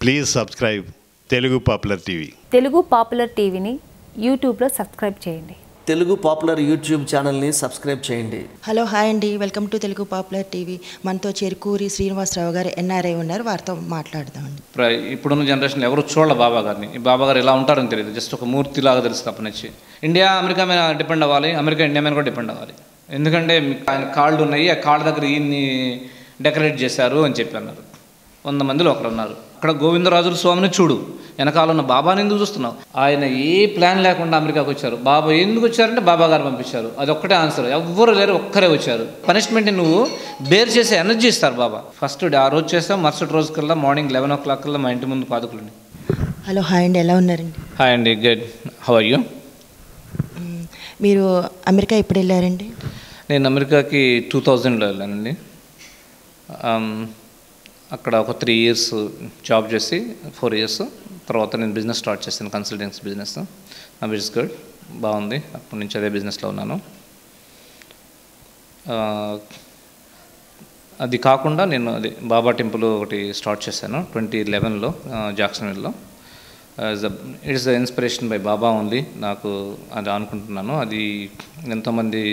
Please subscribe Telugu popular TV. Telugu popular టీవీని యూట్యూబ్లో subscribe చేయండి. తెలుగు పాపులర్ యూట్యూబ్ ఛానల్ని సబ్స్క్రైబ్ చేయండి. హలో హాయ్ అండి, welcome to Telugu popular TV. మనతో చెరుకూరి శ్రీనివాసరావు గారు ఎన్ఆర్ఐ ఉన్నారు, వారితో మాట్లాడదామండి. ఇప్పుడున్న జనరేషన్లో ఎవరు చూడాలి బాబా గారిని. ఈ బాబా గారు ఎలా ఉంటారని తెలియదు, జస్ట్ ఒక మూర్తిలాగా తెలుస్తుంది అప్పటి నుంచి. ఇండియా అమెరికా మీద డిపెండ్ అవ్వాలి, అమెరికా ఇండియా మీద కూడా డిపెండ్ అవ్వాలి. ఎందుకంటే ఆయన కాళ్ళు ఉన్నాయి, ఆ కాళ్ళ దగ్గర ఈయన్ని డెకరేట్ చేశారు అని చెప్పి అన్నారు. 100 మందిలో ఒకరు అన్నారు. అక్కడ గోవిందరాజుల స్వామిని చూడు, వెనకాల ఉన్న బాబాని ఎందుకు చూస్తున్నావు? ఆయన ఏ ప్లాన్ లేకుండా అమెరికాకు వచ్చారు. బాబా ఎందుకు వచ్చారంటే బాబా గారు పంపించారు, అది ఒక్కటే ఆన్సర్. ఎవ్వరు లేరు, ఒక్కరే వచ్చారు. పనిష్మెంట్ని నువ్వు బేర్ చేసే ఎనర్జీ ఇస్తారు బాబా. ఫస్ట్ ఆ రోజు చేస్తాం, మరుసటి రోజు కల్లా మార్నింగ్ 11 o'clock కల్లా మా ఇంటి ముందు పాదుకులండి. హలో హాయ్ అండి, ఎలా ఉన్నారండి? హాయ్ అండి, గుడ్. How are you? మీరు అమెరికా ఎప్పుడు వెళ్ళారండి? నేను అమెరికాకి 2000లో వెళ్ళానండి. అక్కడ ఒక 3 years జాబ్ చేసి 4 years తర్వాత నేను బిజినెస్ స్టార్ట్ చేశాను, కన్సల్టెన్సీ బిజినెస్. నా బిజినెస్ గుడ్, బాగుంది. అప్పటి నుంచి అదే బిజినెస్లో ఉన్నాను. అది కాకుండా నేను అది బాబా టెంపుల్ ఒకటి స్టార్ట్ చేశాను 2011లో జాక్సన్విల్లో. It's the inspiration by Baba only. నాకు అది అనుకుంటున్నాను. అది ఎంతోమంది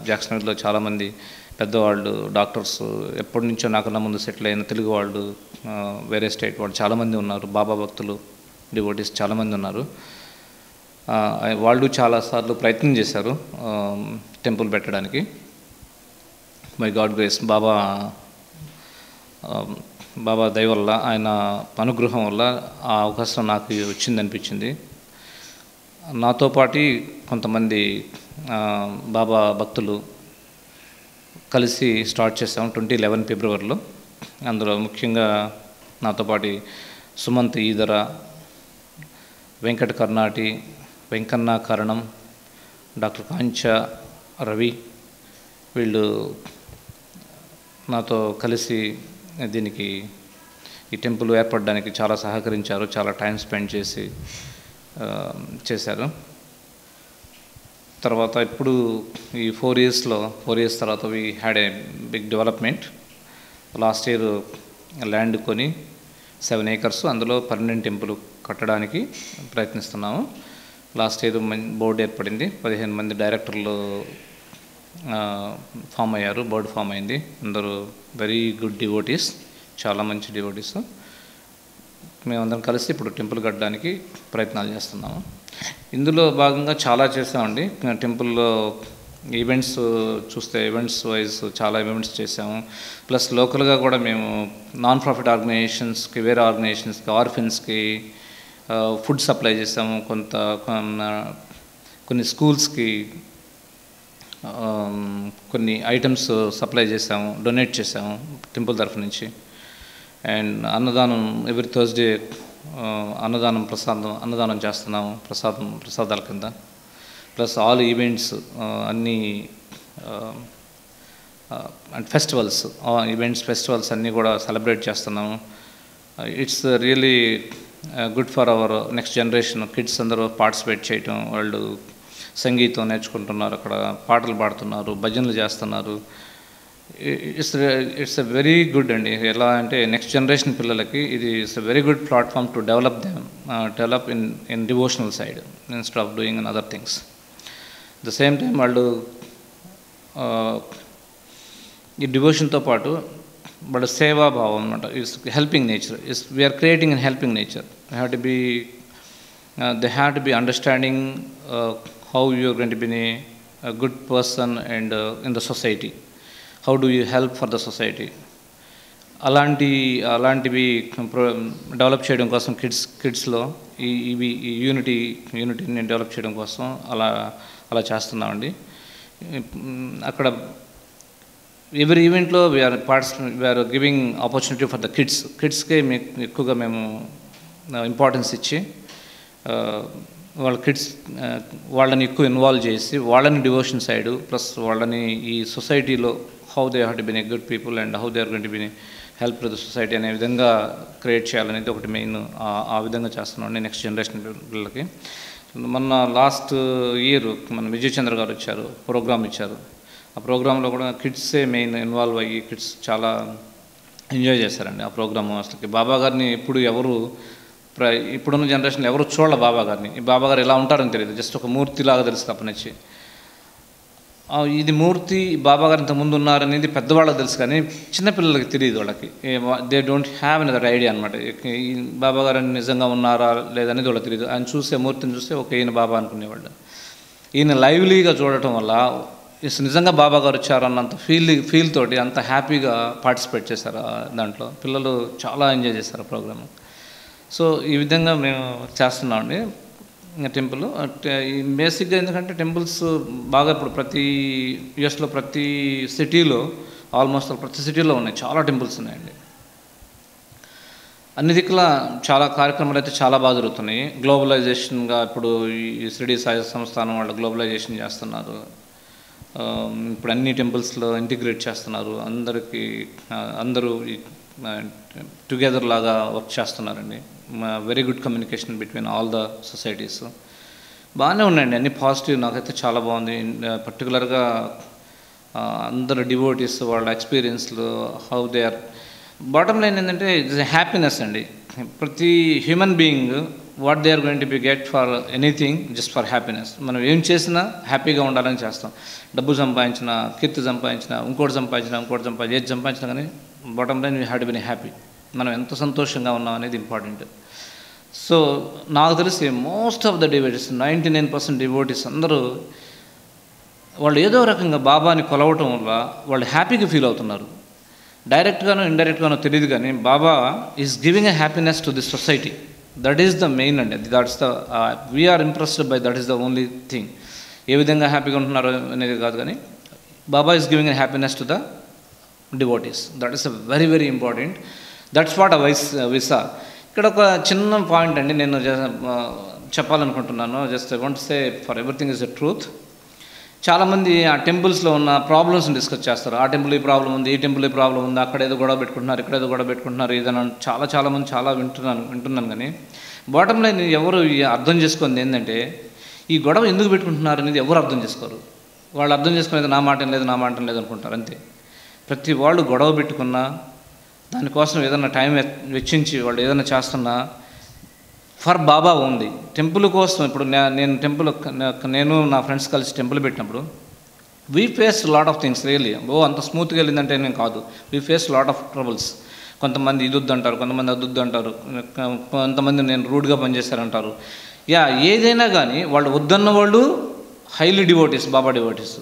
జాక్సన్విల్లో చాలామంది పెద్దవాళ్ళు, డాక్టర్స్, ఎప్పటి నుంచో నాకన్నా ముందు సెటిల్ అయిన తెలుగు వాళ్ళు, వేరే స్టేట్ వాళ్ళు చాలామంది ఉన్నారు. బాబా భక్తులు, డివోటీస్ చాలామంది ఉన్నారు. వాళ్ళు చాలాసార్లు ప్రయత్నం చేశారు టెంపుల్ పెట్టడానికి. మై గాడ్ గ్రేస్, బాబా దయ వల్ల, ఆయన అనుగ్రహం వల్ల ఆ అవకాశం నాకు వచ్చిందనిపించింది. నాతో పాటు కొంతమంది బాబా భక్తులు కలిసి స్టార్ట్ చేసాం 2011 ఫిబ్రవరిలో. అందులో ముఖ్యంగా నాతో పాటు సుమంత్ ఈదర, వెంకట కర్ణాటి, వెంకన్న కరణం, డాక్టర్ కాంచ రవి, వీళ్ళు నాతో కలిసి దీనికి ఈ టెంపుల్ ఏర్పడడానికి చాలా సహకరించారు, చాలా టైం స్పెండ్ చేసి చేశారు. తర్వాత ఇప్పుడు ఈ 4 years తర్వాత we had a big development. Last year land కొని 7 acres, అందులో పర్మనెంట్ టెంపుల్ కట్టడానికి ప్రయత్నిస్తున్నాము. లాస్ట్ ఇయర్ బోర్డు ఏర్పడింది, 15 మంది డైరెక్టర్లు ఫామ్ అయ్యారు, బోర్డు ఫామ్ అయింది. అందరూ వెరీ గుడ్ డివోటీస్, చాలా మంచి డివోటీస్. మేమందరం కలిసి ఇప్పుడు టెంపుల్ కట్టడానికి ప్రయత్నాలు చేస్తున్నాము. ఇందులో భాగంగా చాలా చేసామండి. టెంపుల్లో ఈవెంట్స్ చూస్తే ఈవెంట్స్ వైజ్ చాలా ఈవెంట్స్ చేసాము. ప్లస్ లోకల్గా కూడా మేము నాన్ ప్రాఫిట్ ఆర్గనైజేషన్స్కి, వేరే ఆర్గనైజేషన్స్కి, ఆర్ఫిన్స్కి ఫుడ్ సప్లై చేసాము. కొన్ని స్కూల్స్కి కొన్ని ఐటమ్స్ సప్లై చేసాము, డొనేట్ చేసాము టెంపుల్ తరఫు నుంచి. అండ్ అన్నదానం ఎవ్రీ థర్స్డే అన్నదానం చేస్తున్నాము ప్రసాదాల కింద. ప్లస్ ఆల్ ఈవెంట్స్ అన్నీ అండ్ ఫెస్టివల్స్ అన్నీ కూడా సెలబ్రేట్ చేస్తున్నాము. It's really good for our next generation. Kids అందరూ పార్టిసిపేట్ చేయటం, వాళ్ళు సంగీతం నేర్చుకుంటున్నారు, అక్కడ పాటలు పాడుతున్నారు, భజనలు చేస్తున్నారు. ఇట్స్ ఎ వెరీ గుడ్ అండి. ఎలా అంటే నెక్స్ట్ జనరేషన్ పిల్లలకి ఇది it's a very good platform to develop in devotional side instead of doing in other things. The same time వాళ్ళు ఈ డివోషన్తో పాటు వాళ్ళ సేవాభావం అనమాట, is helping nature, we are creating in helping nature. They have to be understanding how you are going to be a good person and in the society. How do you help for the society? అలాంటివి develop చేయడం కోసం కిడ్స్లో ఈ యూనిటీని develop చేయడం కోసం అలా చేస్తున్నామండి. అక్కడ ఎవరి ఈవెంట్లో we're giving opportunity for the కిడ్స్కే ఎక్కువగా మేము ఇంపార్టెన్స్ ఇచ్చి వాళ్ళని ఎక్కువ ఇన్వాల్వ్ చేసి వాళ్ళని డివోషన్ సైడు, ప్లస్ వాళ్ళని ఈ సొసైటీలో how they have to be a good people and how they are going to be help to the society అనే విధంగా క్రియేట్ చేయాలనేది ఒకటి మెయిన్. ఆ విధంగా చేస్తున్నామండి నెక్స్ట్ జనరేషన్ పిల్లలకి. మొన్న లాస్ట్ ఇయర్ మన విజయ్ చంద్ర గారు వచ్చారు, ప్రోగ్రామ్ ఇచ్చారు. ఆ ప్రోగ్రాంలో కూడా కిడ్సే మెయిన్ ఇన్వాల్వ్ అయ్యి కిడ్స్ చాలా ఎంజాయ్ చేశారండి ఆ ప్రోగ్రాము. అసలుకి బాబా గారిని ఇప్పుడు ఎవరు ఇప్పుడున్న జనరేషన్లో ఎవరు చూడాలి బాబా గారిని. ఈ బాబా గారు ఎలా ఉంటారని తెలియదు, జస్ట్ ఒక మూర్తిలాగా తెలుసు తప్పనిచ్చి. ఇది మూర్తి బాబా గారు ఇంతకుముందు ఉన్నారనేది పెద్దవాళ్ళకి తెలుసు, కానీ చిన్నపిల్లలకి తెలియదు. వాళ్ళకి they don't have that idea అనమాట. ఈ బాబా గారు నిజంగా ఉన్నారా లేదనేది వాళ్ళకి తెలియదు. ఆయన చూసే మూర్తిని చూస్తే ఒక ఈయన బాబా అనుకునేవాళ్ళు. ఈయన లైవ్లీగా చూడటం వల్ల నిజంగా బాబా గారు వచ్చారన్నంత ఫీల్ తోటి అంత హ్యాపీగా పార్టిసిపేట్ చేశారు దాంట్లో. పిల్లలు చాలా ఎంజాయ్ చేశారు ఆ ప్రోగ్రామ్. సో ఈ విధంగా మేము చేస్తున్నామండి టెంపుల్. బేసిక్గా ఎందుకంటే టెంపుల్స్ బాగా ఇప్పుడు ప్రతి యూఎస్లో ప్రతి సిటీలో ఆల్మోస్ట్ ప్రతి సిటీలో ఉన్నాయి, చాలా టెంపుల్స్ ఉన్నాయండి. అన్ని దిక్కుల చాలా కార్యక్రమాలు అయితే చాలా బాగా జరుగుతున్నాయి. గ్లోబలైజేషన్గా ఇప్పుడు ఈ షిరిడి సాయి సంస్థానం వాళ్ళు గ్లోబలైజేషన్ చేస్తున్నారు. ఇప్పుడు అన్ని టెంపుల్స్లో ఇంటిగ్రేట్ చేస్తున్నారు. అందరూ టుగెదర్ లాగా వర్క్ చేస్తున్నారండి. Very good communication between all the societies. బాగానే ఉన్నాయండి, అన్ని పాజిటివ్. నాకైతే చాలా బాగుంది. పర్టికులర్గా అందరు డివోటీస్ వాళ్ళ ఎక్స్పీరియన్స్లు how they are. Bottom line ఏంటంటే ఇట్స్ హ్యాపీనెస్ అండి. ప్రతి human being what they are going to be get for anything just for happiness. మనం ఏం చేసినా హ్యాపీగా ఉండాలని చేస్తాం. డబ్బు సంపాదించినా, కీర్తి సంపాదించినా, ఇంకోటి సంపాదించినా ఏది సంపాదించినా కానీ bottom line we have to be happy. మనం ఎంత సంతోషంగా ఉన్నాం అనేది ఇంపార్టెంట్. సో నాకు తెలిసి most of the devotees 99% devotees అందరూ వాళ్ళు ఏదో రకంగా బాబాని కొలవటం వల్ల వాళ్ళు హ్యాపీగా ఫీల్ అవుతున్నారు. డైరెక్ట్గానో ఇండైరెక్ట్గానో తెలియదు, కానీ Baba is giving a happiness to this society. That is the main అండి. That's the we're impressed by that is the only thing. ఏ విధంగా హ్యాపీగా ఉంటున్నారో అనేది కాదు, కానీ Baba is giving a happiness to the devotees. That is a very very important. That's what విసా. ఇక్కడ ఒక చిన్న పాయింట్ అండి నేను చెప్పాలనుకుంటున్నాను. Just I want say for everything is the truth. చాలామంది ఆ టెంపుల్స్లో ఉన్న ప్రాబ్లమ్స్ని డిస్కస్ చేస్తారు. ఆ టెంపుల్ ఈ ప్రాబ్లం ఉంది, ఈ టెంపుల్ ఈ ప్రాబ్లం ఉంది, అక్కడ ఏదో గొడవ పెట్టుకుంటున్నారు, ఇక్కడ ఏదో గొడవ పెట్టుకుంటున్నారు, ఏదైనా చాలామంది చాలా వింటున్నాను. కానీ బాటమ్ లైన్ ఎవరు అర్థం చేసుకుంది ఏంటంటే ఈ గొడవ ఎందుకు పెట్టుకుంటున్నారు అనేది ఎవరు అర్థం చేసుకోరు. వాళ్ళు అర్థం చేసుకునేది నా మాట లేదు అనుకుంటారు అంతే. ప్రతి వాళ్ళు గొడవ పెట్టుకున్నా దానికోసం ఏదైనా టైం వెచ్చించి వాళ్ళు ఏదైనా చేస్తున్నా ఫర్ బాబా ఉంది. టెంపుల్ కోసం ఇప్పుడు నేను నా ఫ్రెండ్స్ కలిసి టెంపుల్ పెట్టినప్పుడు we face lot of things really. అంత స్మూత్గా వెళ్ళిందంటే నేను కాదు. We face lot of troubles. కొంతమంది ఇది వద్దు అంటారు, కొంతమంది అది వద్దు అంటారు, కొంతమంది నేను రూడ్గా పనిచేశారంటారు. ఏదైనా కానీ వాళ్ళు వద్దన్న వాళ్ళు హైలీ డివోటీస్, బాబా డివోటీస్.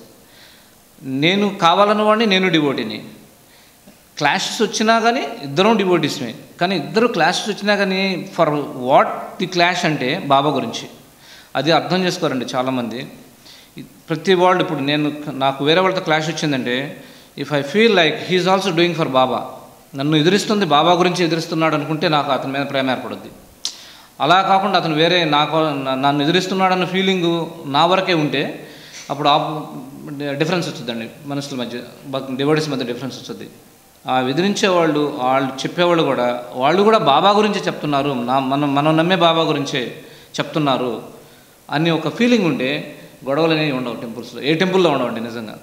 నేను కావాలన్న వాడిని, నేను డివోటీని. క్లాషెస్ వచ్చినా కానీ ఇద్దరం డివోటీస్మే. కానీ ఇద్దరు క్లాషెస్ వచ్చినా కానీ ఫర్ వాట్ ది క్లాష్ అంటే బాబా గురించి. అది అర్థం చేసుకోరండి చాలామంది. ప్రతి వాళ్ళు ఇప్పుడు నాకు వేరే వాళ్ళతో క్లాష్ వచ్చిందంటే if I feel like he is also doing for Baba, నన్ను ఎదిరిస్తుంది బాబా గురించి ఎదిరిస్తున్నాడు అనుకుంటే నాకు అతని మీద ప్రేమ ఏర్పడుద్ది. అలా కాకుండా అతను వేరే నన్ను ఎదిరిస్తున్నాడన్న ఫీలింగు నా వరకే ఉంటే అప్పుడు డిఫరెన్స్ వస్తుందండి మనుషుల మధ్య, డివోటీస్ మధ్య డిఫరెన్స్ వస్తుంది. ఆ ఎదిరించే వాళ్ళు చెప్పేవాళ్ళు కూడా వాళ్ళు కూడా బాబా గురించే చెప్తున్నారు, మనం నమ్మే బాబా గురించే చెప్తున్నారు అని ఒక ఫీలింగ్ ఉంటే గొడవలు అనేవి ఉండవు టెంపుల్స్లో. ఏ టెంపుల్లో ఉండవండి నిజంగా.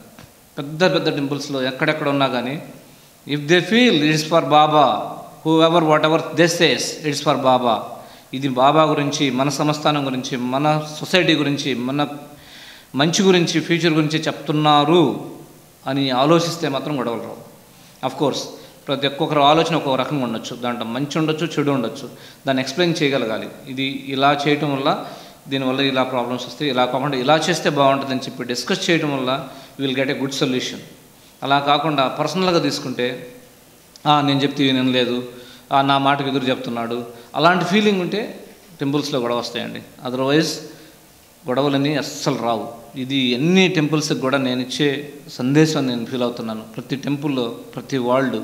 పెద్ద టెంపుల్స్లో ఎక్కడెక్కడ ఉన్నా కానీ if they feel it's for Baba, whoever whatever they says it's for Baba, ఇది బాబా గురించి, మన సంస్థానం గురించి, మన సొసైటీ గురించి, మన మంచి గురించి, ఫ్యూచర్ గురించి చెప్తున్నారు అని ఆలోచిస్తే మాత్రం గొడవలు రావు. అఫ్కోర్స్ ప్రతి ఒక్కొక్కరు ఆలోచన ఒక్కొక్క రకంగా ఉండొచ్చు, దాంట్లో మంచి ఉండొచ్చు, చెడు ఉండొచ్చు. దాన్ని ఎక్స్ప్లెయిన్ చేయగలగాలి. ఇది ఇలా చేయటం వల్ల దీనివల్ల ఇలా ప్రాబ్లమ్స్ వస్తాయి, ఇలా కాకుండా ఇలా చేస్తే బాగుంటుందని చెప్పి డిస్కస్ చేయడం వల్ల will get a good solution. అలా కాకుండా పర్సనల్గా తీసుకుంటే నేను చెప్తే వినలేదు, నా మాటకు ఎదురు చెప్తున్నాడు, అలాంటి ఫీలింగ్ ఉంటే టెంపుల్స్లో గొడవ వస్తాయండి. అదర్వైజ్ గొడవలన్నీ అస్సలు రావు. ఇది ఎన్ని టెంపుల్స్కి కూడా నేను ఇచ్చే సందేశం నేను ఫీల్ అవుతున్నాను. ప్రతి టెంపుల్లో ప్రతి వాళ్ళు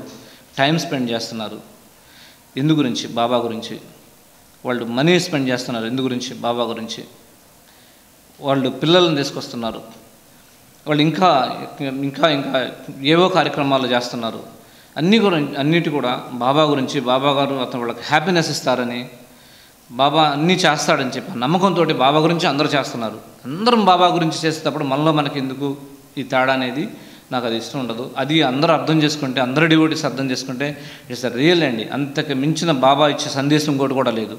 టైం స్పెండ్ చేస్తున్నారు ఎందు గురించి, బాబా గురించి. వాళ్ళు మనీ స్పెండ్ చేస్తున్నారు ఎందు గురించి, బాబా గురించి. వాళ్ళు పిల్లలను తీసుకొస్తున్నారు, వాళ్ళు ఇంకా ఇంకా ఇంకా ఏవో కార్యక్రమాలు చేస్తున్నారు. అన్నిటి కూడా బాబా గురించి. బాబా గారు అతను వాళ్ళకి హ్యాపీనెస్ ఇస్తారని, బాబా అన్నీ చేస్తాడని చెప్పి నమ్మకంతో బాబా గురించి అందరూ చేస్తున్నారు. అందరం బాబా గురించి చేసేటప్పుడు మనలో మనకి ఎందుకు ఈ తేడా అనేది నాకు అది ఇష్టం ఉండదు. అది అందరూ అర్థం చేసుకుంటే, అందరూ డివోటీస్ అర్థం చేసుకుంటే ఇట్స్ అ రియల్ అండి. అంతకు మించిన బాబా ఇచ్చే సందేశం ఇంకోటి కూడా లేదు.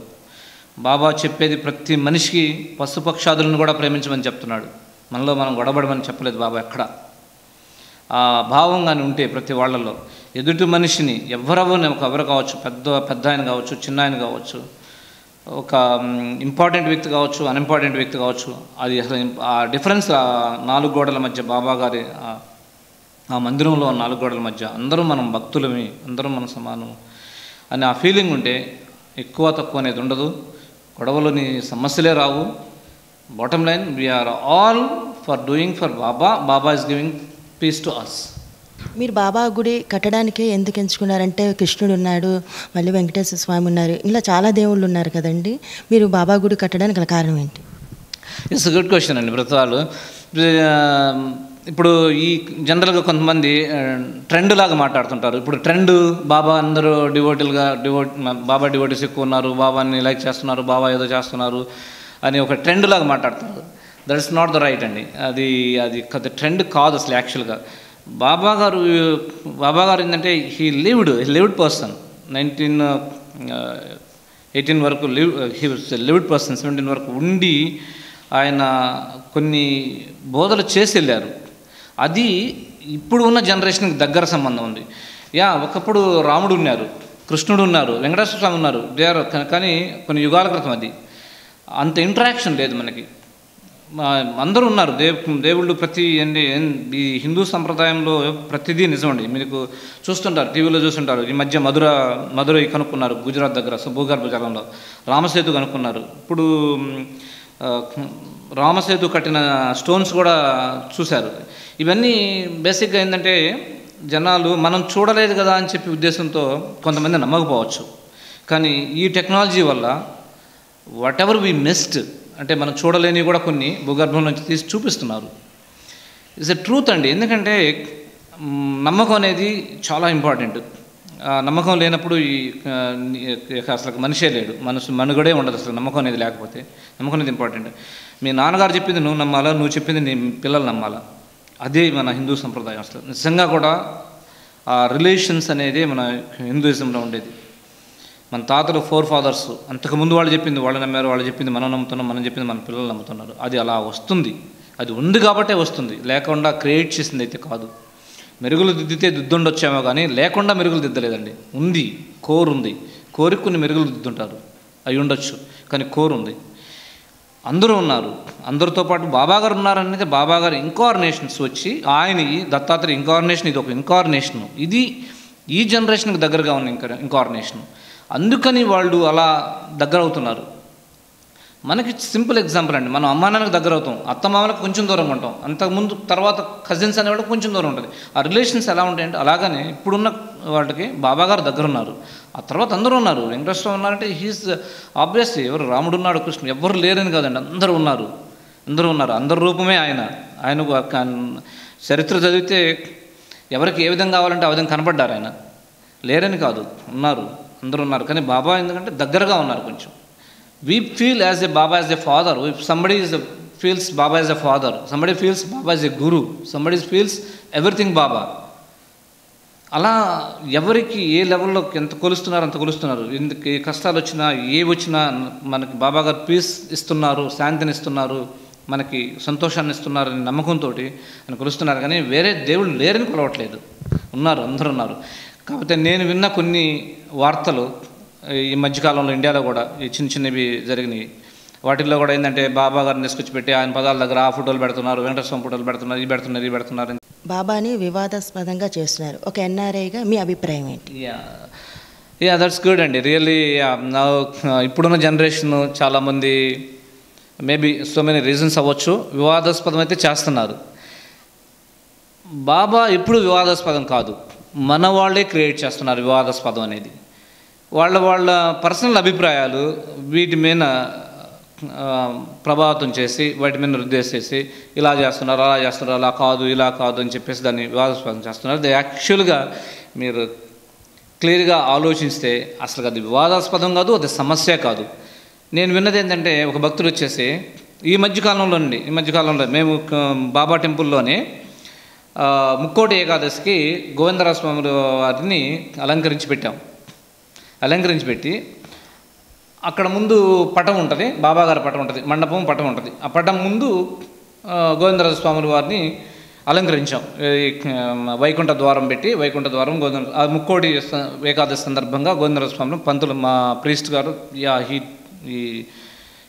బాబా చెప్పేది ప్రతి మనిషికి పశుపక్షాదులను కూడా ప్రేమించమని చెప్తున్నాడు. మనలో మనం గొడవడమని చెప్పలేదు బాబా ఎక్కడ. ఆ భావం కానీ ఉంటే ప్రతి వాళ్ళల్లో ఎదుటి మనిషిని ఎవరు కావచ్చు, పెద్ద ఆయన కావచ్చు, చిన్న ఆయన కావచ్చు, ఒక ఇంపార్టెంట్ వ్యక్తి కావచ్చు, అన్ఇంపార్టెంట్ వ్యక్తి కావచ్చు, అది అసలు ఆ డిఫరెన్స్ ఆ 4 గోడల మధ్య, బాబా గారి ఆ మందిరంలో 4 గోడల మధ్య అందరూ మనం భక్తులమి, అందరూ మనం సమానం అని ఆ ఫీలింగ్ ఉంటే ఎక్కువ తక్కువ అనేది ఉండదు. గొడవలోని సమస్యలే రావు. Bottom line, we're all for doing for Baba. Baba is giving peace to us. మీరు బాబా గుడి కట్టడానికే ఎందుకు ఎంచుకున్నారంటే కృష్ణుడు ఉన్నాడు, మళ్ళీ వెంకటేశ్వర స్వామి ఉన్నారు, ఇలా చాలా దేవుళ్ళు ఉన్నారు కదండి. మీరు బాబా గుడి కట్టడానికి గల కారణం ఏంటి? ఇట్స్ గుడ్ క్వశ్చన్ అండి. ప్రతి వాళ్ళు ఇప్పుడు ఈ జనరల్గా కొంతమంది ట్రెండ్ లాగా మాట్లాడుతుంటారు. ఇప్పుడు ట్రెండ్ బాబా అందరూ బాబా డివోటీస్ ఎక్కువ ఉన్నారు, బాబాని లైక్ చేస్తున్నారు, బాబా ఏదో చేస్తున్నారు అని ఒక ట్రెండ్ లాగా మాట్లాడుతున్నారు. That is not the right అండి. అది ట్రెండ్ కాదు అసలు. యాక్చువల్గా బాబా గారు ఏంటంటే హీ లివ్డ్ పర్సన్. 1918 వరకు హీ లివ్డ్ పర్సన్. 17 వరకు ఉండి ఆయన కొన్ని బోధలు చేసి వెళ్ళారు. అది ఇప్పుడు ఉన్న జనరేషన్కి దగ్గర సంబంధం ఉంది. ఒకప్పుడు రాముడు ఉన్నారు, కృష్ణుడు ఉన్నారు, వెంకటేశ్వర స్వామి ఉన్నారు, కానీ కొన్ని యుగాల క్రితం అది అంత ఇంటరాక్షన్ లేదు మనకి. అందరూ ఉన్నారు దేవుళ్ళు. ఈ హిందూ సంప్రదాయంలో ప్రతిదీ నిజమండి. మీకు చూస్తుంటారు, టీవీలో చూస్తుంటారు. ఈ మధ్య మధురై కనుక్కున్నారు, గుజరాత్ దగ్గర భూగర్భ జలంలో రామసేతు కనుక్కున్నారు. ఇప్పుడు రామసేతు కట్టిన స్టోన్స్ కూడా చూశారు. ఇవన్నీ బేసిక్గా ఏంటంటే జనాలు మనం చూడలేదు కదా అని చెప్పి ఉద్దేశంతో కొంతమంది నమ్మకపోవచ్చు. కానీ ఈ టెక్నాలజీ వల్ల వాట్ ఎవర్ వి మిస్డ్, అంటే మనం చూడలేని కూడా కొన్ని భూగర్భం నుంచి తీసి చూపిస్తున్నారు. ఇట్స్ ఎ ట్రూత్ అండి. ఎందుకంటే నమ్మకం అనేది చాలా ఇంపార్టెంట్. నమ్మకం లేనప్పుడు అసలు మనిషే లేడు, మనుగడే ఉండదు అసలు. నమ్మకం అనేది లేకపోతే, నమ్మకం అనేది ఇంపార్టెంట్. మీ నాన్నగారు చెప్పింది నువ్వు నమ్మాలా, నువ్వు చెప్పింది నీ పిల్లలు నమ్మాలా. అదే మన హిందూ సంప్రదాయం. అసలు నిజంగా కూడా ఆ రిలేషన్స్ అనేది మన హిందూయిజంలో ఉండేది. మన తాతలు ఫాదర్స్ అంతకుముందు వాళ్ళు చెప్పింది వాళ్ళు నమ్మారు, వాళ్ళు చెప్పింది మనం నమ్ముతున్నాం, మనం చెప్పింది మన పిల్లలు నమ్ముతున్నారు. అది అలా వస్తుంది. అది ఉంది కాబట్టే వస్తుంది, లేకుండా క్రియేట్ చేసింది అయితే కాదు. మెరుగులు దిద్దితే దిద్దుండొచ్చేమో కానీ లేకుండా మెరుగులు దిద్దలేదండి. ఉంది, కోర్ ఉంది. కోరికి కొన్ని మెరుగులు దిద్దుంటారు, అవి ఉండొచ్చు, కానీ కోర్ ఉంది. అందరూ ఉన్నారు. అందరితో పాటు బాబాగారు ఉన్నారనేది బాబాగారు ఇంకార్నేషన్స్ వచ్చి ఆయన దత్తాత్రేయ ఇంకార్నేషన్, ఇది ఒక ఇంకార్నేషను. ఇది ఈ జనరేషన్కి దగ్గరగా ఉన్న ఇంకార్నేషను. అందుకని వాళ్ళు అలా దగ్గర అవుతున్నారు. మనకి సింపుల్ ఎగ్జాంపుల్ అండి. మనం అమ్మా నాన్నకి దగ్గర అవుతాం, అత్తమామలకు కొంచెం దూరంగా ఉంటాం. అంతకుముందు తర్వాత కజిన్స్ అనేవాళ్ళకి కొంచెం దూరం ఉంటుంది. ఆ రిలేషన్స్ ఎలా ఉంటాయంటే అలాగనే ఇప్పుడున్న వాటికి బాబాగారు దగ్గర ఉన్నారు. ఆ తర్వాత అందరూ ఉన్నారు. వెంకటేశ్వర ఉన్నారంటే హీస్ ఆబ్వియస్లీ ఎవరు రాముడు ఉన్నాడు, కృష్ణుడు ఎవరు లేరని కాదండి, అందరూ ఉన్నారు. అందరి రూపమే ఆయన. చరిత్ర చదివితే ఎవరికి ఏ విధంగా కావాలంటే ఆ విధంగా కనపడ్డారు. ఆయన లేరని కాదు, ఉన్నారు, అందరూ ఉన్నారు. కానీ బాబా ఎందుకంటే దగ్గరగా ఉన్నారు కొంచెం. We feel as a Baba as a father. If somebody feels Baba as a father, somebody feels Baba as a guru, somebody feels everything Baba. అలా ఎవరికి ఏ లెవెల్లో ఎంత కొలుస్తున్నారు అంత కొలుస్తున్నారు. ఎందుకు ఏ కష్టాలు వచ్చినా ఏ వచ్చినా మనకి బాబా గారు పీస్ ఇస్తున్నారు, శాంతిని ఇస్తున్నారు, మనకి సంతోషాన్ని ఇస్తున్నారని నమ్మకంతో అని కొలుస్తున్నారు. కానీ వేరే దేవుళ్ళు లేరని కొలవట్లేదు, ఉన్నారు, అందరూ ఉన్నారు. కాకపోతే నేను విన్న కొన్ని వార్తలు ఈ మధ్యకాలంలో ఇండియాలో కూడా ఈ చిన్నవి జరిగినాయి. వాటిల్లో కూడా ఏంటంటే బాబా గారిని తీసుకొచ్చి పెట్టి ఆయన పదాల దగ్గర ఆ ఫోటోలు పెడుతున్నారు, వెంకటేశ్వర ఫోటోలు పెడుతున్నారు, ఈ పెడుతున్నారు. బాబాని వివాదాస్పదంగా చేస్తున్నారు. ఒక ఎన్ఆర్ఐగా మీ అభిప్రాయం ఏంటి? దట్స్ గుడ్ అండి. రియల్లీ ఇప్పుడున్న జనరేషన్ చాలామంది మేబీ సో మెనీ రీజన్స్ అవ్వచ్చు, వివాదాస్పదం అయితే చేస్తున్నారు. బాబా ఎప్పుడు వివాదాస్పదం కాదు, మన వాళ్ళే క్రియేట్ చేస్తున్నారు వివాదాస్పదం అనేది. వాళ్ళ పర్సనల్ అభిప్రాయాలు వీటి మీద ప్రభావితం చేసి వాటి మీద రుద్దేసేసి ఇలా చేస్తున్నారు, అలా చేస్తున్నారు, అలా కాదు, ఇలా కాదు అని చెప్పేసి దాన్ని వివాదాస్పదం చేస్తున్నారు. అది యాక్చువల్గా మీరు క్లియర్గా ఆలోచిస్తే అసలు అది వివాదాస్పదం కాదు, అది సమస్య కాదు. నేను విన్నది ఏంటంటే ఒక భక్తుడు వచ్చేసి ఈ మధ్యకాలంలో మేము బాబా టెంపుల్లోనే ముక్కోటి ఏకాదశికి గోవిందరాజ స్వామి వారిని అలంకరించి పెట్టి అక్కడ ముందు పటం ఉంటుంది, బాబాగారి పటం ఉంటుంది, మండపం పటం ఉంటుంది. ఆ పటం ముందు గోవిందరాజ స్వామి వారిని అలంకరించాం. వైకుంఠ ద్వారం పెట్టి వైకుంఠ ద్వారం ముక్కోటి ఏకాదశి సందర్భంగా గోవిందరాజ స్వామిని పంతులు మా ప్రీస్ట్ గారు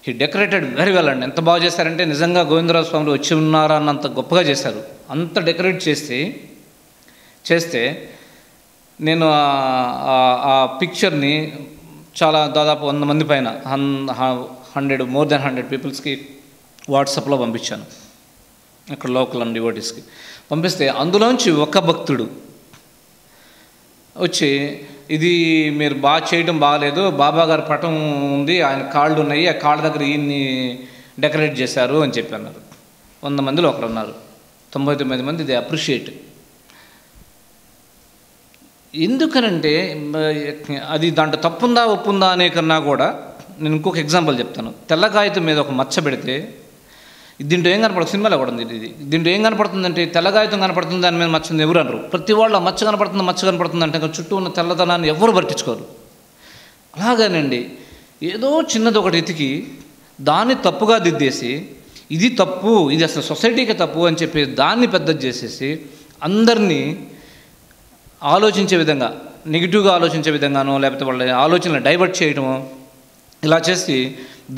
హీ డెకరేటెడ్ వెరీ వెల్ అండి. ఎంత బాగా చేశారంటే నిజంగా గోవిందరాజ స్వాములు వచ్చి ఉన్నారా అన్నంత గొప్పగా చేశారు. అంత డెకరేట్ చేస్తే నేను ఆ పిక్చర్ని చాలా దాదాపు 100 మంది పైన 100 మోర్ దెన్ 100 పీపుల్స్కి వాట్సాప్లో పంపించాను. ఇక్కడ లోకల్ డివోటీస్కి పంపిస్తే అందులోంచి ఒక భక్తుడు వచ్చి, ఇది మీరు బాగా చేయడం బాగాలేదు, బాబా గారి పటం ఉంది, ఆయన కాళ్ళు ఉన్నాయి, ఆ కాళ్ళ దగ్గర ఈయన్ని డెకరేట్ చేశారు అని చెప్పి అన్నారు. 100 మందిలో ఒకరు అన్నారు. 99 మంది దే అప్రిషియేట్. ఎందుకనంటే అది దాంట్లో తప్పుందా ఒప్పుందా అనే కన్నా కూడా నేను ఇంకొక ఎగ్జాంపుల్ చెప్తాను. తెల్ల కాగితం మీద ఒక మచ్చ పెడితే దీంట్లో ఏం కనపడుతుంది, సినిమాలో కూడా ఉంది ఇది, దీంట్లో ఏం కనపడుతుందంటే తెల్ల కాగితం కనపడుతుంది, దాని మీద మచ్చ ఉంది, ఎవరు అనరు. ప్రతి వాళ్ళు మచ్చ కనపడుతుంది అంటే చుట్టూ ఉన్న తెల్లదనాన్ని ఎవరు పట్టించుకోరు. అలాగేనండి ఏదో చిన్నది ఒకటి ఎతికి దాన్ని తప్పుగా దిద్దేసి ఇది తప్పు, ఇది అసలు సొసైటీకి తప్పు అని చెప్పి దాన్ని పెద్దది చేసేసి అందరినీ ఆలోచించే విధంగా, నెగిటివ్గా ఆలోచించే విధంగానో లేకపోతే వాళ్ళ ఆలోచనలు డైవర్ట్ చేయడమో ఇలా చేసి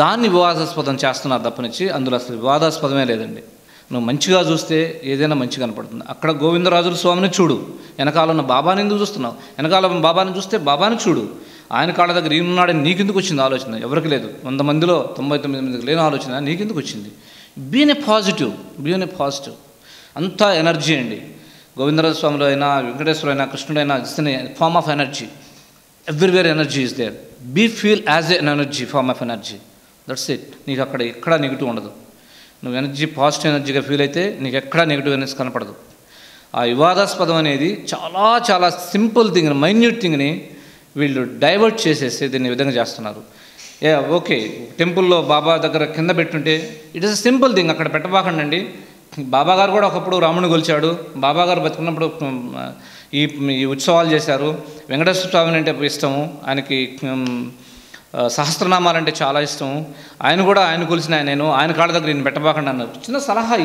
దాన్ని వివాదాస్పదం చేస్తున్నారు తప్పనిచ్చి అందులో అసలు వివాదాస్పదమే లేదండి. నువ్వు మంచిగా చూస్తే ఏదైనా మంచిగా కనపడుతుంది. అక్కడ గోవిందరాజుల స్వామిని చూడు, వెనకాల ఉన్న బాబాని ఎందుకు చూస్తున్నావు, వెనకాల బాబాని చూస్తే బాబాని చూడు, ఆయన కాళ్ళ దగ్గర ఈయనున్నాడని నీకెందుకు వచ్చింది ఆలోచన? ఎవరికి లేదు. 100 మందిలో 99 మందికి లేని ఆలోచన నీకెందుకు వచ్చింది? Been a positive. అంతా ఎనర్జీ అండి. గోవిందరాజ స్వామిలో అయినా, వెంకటేశ్వర అయినా, కృష్ణుడైనా, it's form of energy. Everywhere energy is there. Feel as an energy, form of energy. That's it. నీకు అక్కడ ఎక్కడా నెగిటివ్ ఉండదు. నువ్వు పాజిటివ్ ఎనర్జీగా ఫీల్ అయితే నీకు ఎక్కడా నెగిటివ్ ఎనర్జీ కనపడదు. ఆ వివాదాస్పదం అనేది చాలా చాలా సింపుల్ థింగ్, మైన్యూట్ థింగ్ని వీళ్ళు డైవర్ట్ చేసేసి దీన్ని విధంగా చేస్తున్నారు. ఓకే, టెంపుల్లో బాబా దగ్గర కింద పెట్టుంటే it is a simple thing, అక్కడ పెట్టబాకండి. బాబాగారు కూడా ఒకప్పుడు రాముని కొలిచాడు. బాబాగారు బతుకున్నప్పుడు ఈ ఉత్సవాలు చేశారు. వెంకటేశ్వర స్వామిని అంటే ఇష్టము, ఆయనకి సహస్రనామాలంటే చాలా ఇష్టము. ఆయన కొలిసిన ఆయన కాళ్ళ దగ్గర ఈయన పెట్టబాకండి అన్నారు. చిన్న సలహా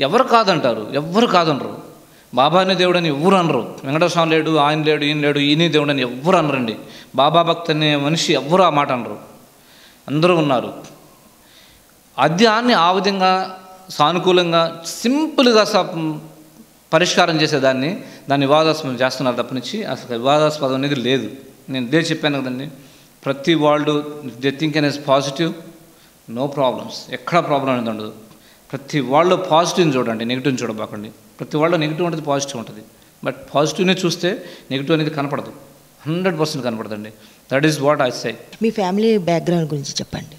ఎవరు కాదంటారు. బాబా అనే దేవుడు అని ఎవరు అనరు. వెంకటేశ్వర స్వామి లేడు, ఆయన లేడు, ఈయన లేడు, ఈయనే దేవుడు అని ఎవ్వరు అనరండి. బాబా భక్తి అనే మనిషి ఎవ్వరు ఆ మాట అనరు. అందరూ ఉన్నారు. అధ్యాన్ని ఆ విధంగా సానుకూలంగా సింపుల్గా పరిష్కారం చేసేదాన్ని వివాదాస్పదం చేస్తున్నారు తప్పనిచ్చి అసలు వివాదాస్పదం అనేది లేదు. నేను ఇదే చెప్పాను కదండి. ప్రతి వాళ్ళు they think as positive, no problems. ఎక్కడ ప్రాబ్లం అనేది ఉండదు. ప్రతి వాళ్ళు పాజిటివ్ని చూడండి, నెగిటివ్ని చూడబాకండి. ప్రతి వాళ్ళు నెగిటివ్ ఉంటుంది, పాజిటివ్ ఉంటుంది. బట్ పాజిటివ్ని చూస్తే నెగిటివ్ అనేది కనపడదు, 100% కనపడదండి. That is what I say. మీ ఫ్యామిలీ బ్యాక్గ్రౌండ్ గురించి చెప్పండి.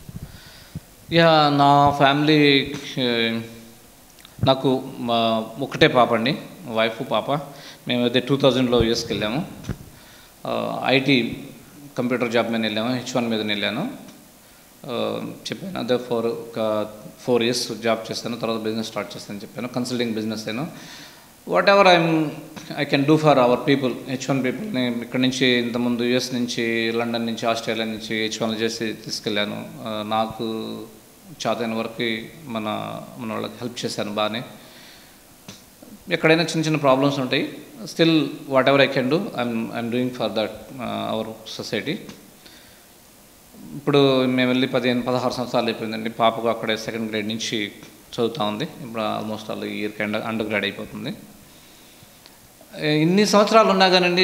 నా ఫ్యామిలీ, నాకు ఒకటే పాప అండి, వైఫ్ పాప. మేమైతే 2000లో యూఎస్కి వెళ్ళాము. ఐటీ కంప్యూటర్ జాబ్ మీద వెళ్ళాము, H1 మీద వెళ్ళాను. చెప్పాను అదే 4 years జాబ్ చేస్తాను, తర్వాత బిజినెస్ స్టార్ట్ చేస్తాను చెప్పాను. కన్సల్టింగ్ బిజినెస్ నేను what ever I can do for our people, H1 పీపుల్ని. ఇక్కడ నుంచి ఇంతకుముందు యూఎస్ నుంచి, లండన్ నుంచి, ఆస్ట్రేలియా నుంచి H1 చేసి తీసుకెళ్ళాను. నాకు చాతైన వరకు మన వాళ్ళకి హెల్ప్ చేశాను బాగానే. ఎక్కడైనా చిన్న చిన్న ప్రాబ్లమ్స్ ఉంటాయి, still what ever I can do I'm doing for that our society. ఇప్పుడు మేము వెళ్ళి 15-16 సంవత్సరాలు అయిపోయిందండి. పాపకు అక్కడే 2nd grade నుంచి చదువుతూ ఉంది. ఇప్పుడు ఆల్మోస్ట్ ఈ ఇయర్కి అండర్ గ్రాడ్ అయిపోతుంది. ఇన్ని సంవత్సరాలు ఉన్నా కానండి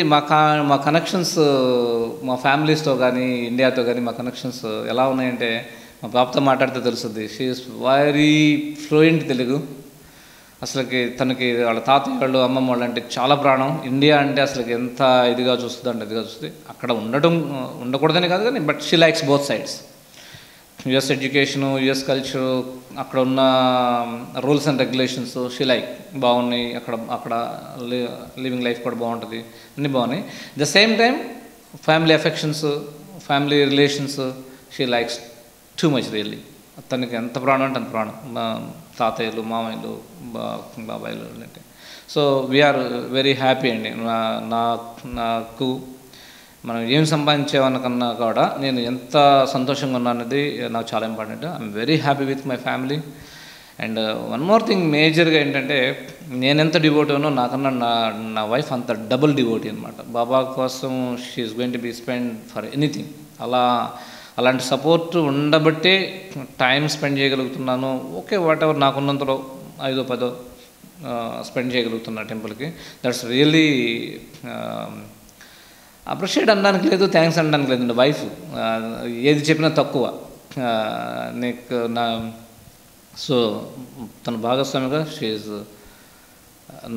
మా కనెక్షన్స్, మా ఫ్యామిలీస్తో కానీ ఇండియాతో కానీ మా కనెక్షన్స్ ఎలా ఉన్నాయంటే, మా పాపతో మాట్లాడితే తెలుస్తుంది. She is very fluent Telugu. అసలుకి తనకి వాళ్ళ తాతయ్య వాళ్ళు, అమ్మమ్మ వాళ్ళు అంటే చాలా ప్రాణం. ఇండియా అంటే అసలుకి ఎంత ఇదిగా చూస్తుంది అంటే ఇదిగా చూస్తుంది. అక్కడ ఉండకూడదని కాదు కానీ, but she likes both sides. US education, US culture, అక్కడ ఉన్న rules and regulations she like బాగున్నాయి. అక్కడ లివింగ్ లైఫ్ కూడా బాగుంటుంది, అన్నీ బాగున్నాయి. The same time family affections, family relations she likes too much really. తనకి ఎంత ప్రాణం అంటే అంత ప్రాణం. మా తాతయ్యలు, మామయ్యలు, బాబాయిలు అంటే. సో వీఆర్ వెరీ హ్యాపీ అండి. నాకు మనం ఏం సంపాదించేవన్నకన్నా కూడా నేను ఎంత సంతోషంగా ఉన్నానది నాకు చాలా important. I'm very happy with my family. And one more thing మేజర్గా ఏంటంటే నేను ఎంత డివోటీనో నాకన్నా నా వైఫ్ అంత డబుల్ డివోటీ అనమాట. బాబా కోసం she is going to be spend for anything. అలాంటి సపోర్ట్ ఉండబట్టే టైం స్పెండ్ చేయగలుగుతున్నాను. ఓకే, వాట్ ఎవర్ నాకున్నంతలో 5-10 స్పెండ్ చేయగలుగుతున్నా టెంపుల్కి. దట్స్ రియల్లీ అప్రిషియేట్ అనడానికి లేదు, థ్యాంక్స్ అనడానికి లేదండి. వైఫ్ ఏది చెప్పినా తక్కువ నీకు సో తన భాగస్వామిగా షీఈ్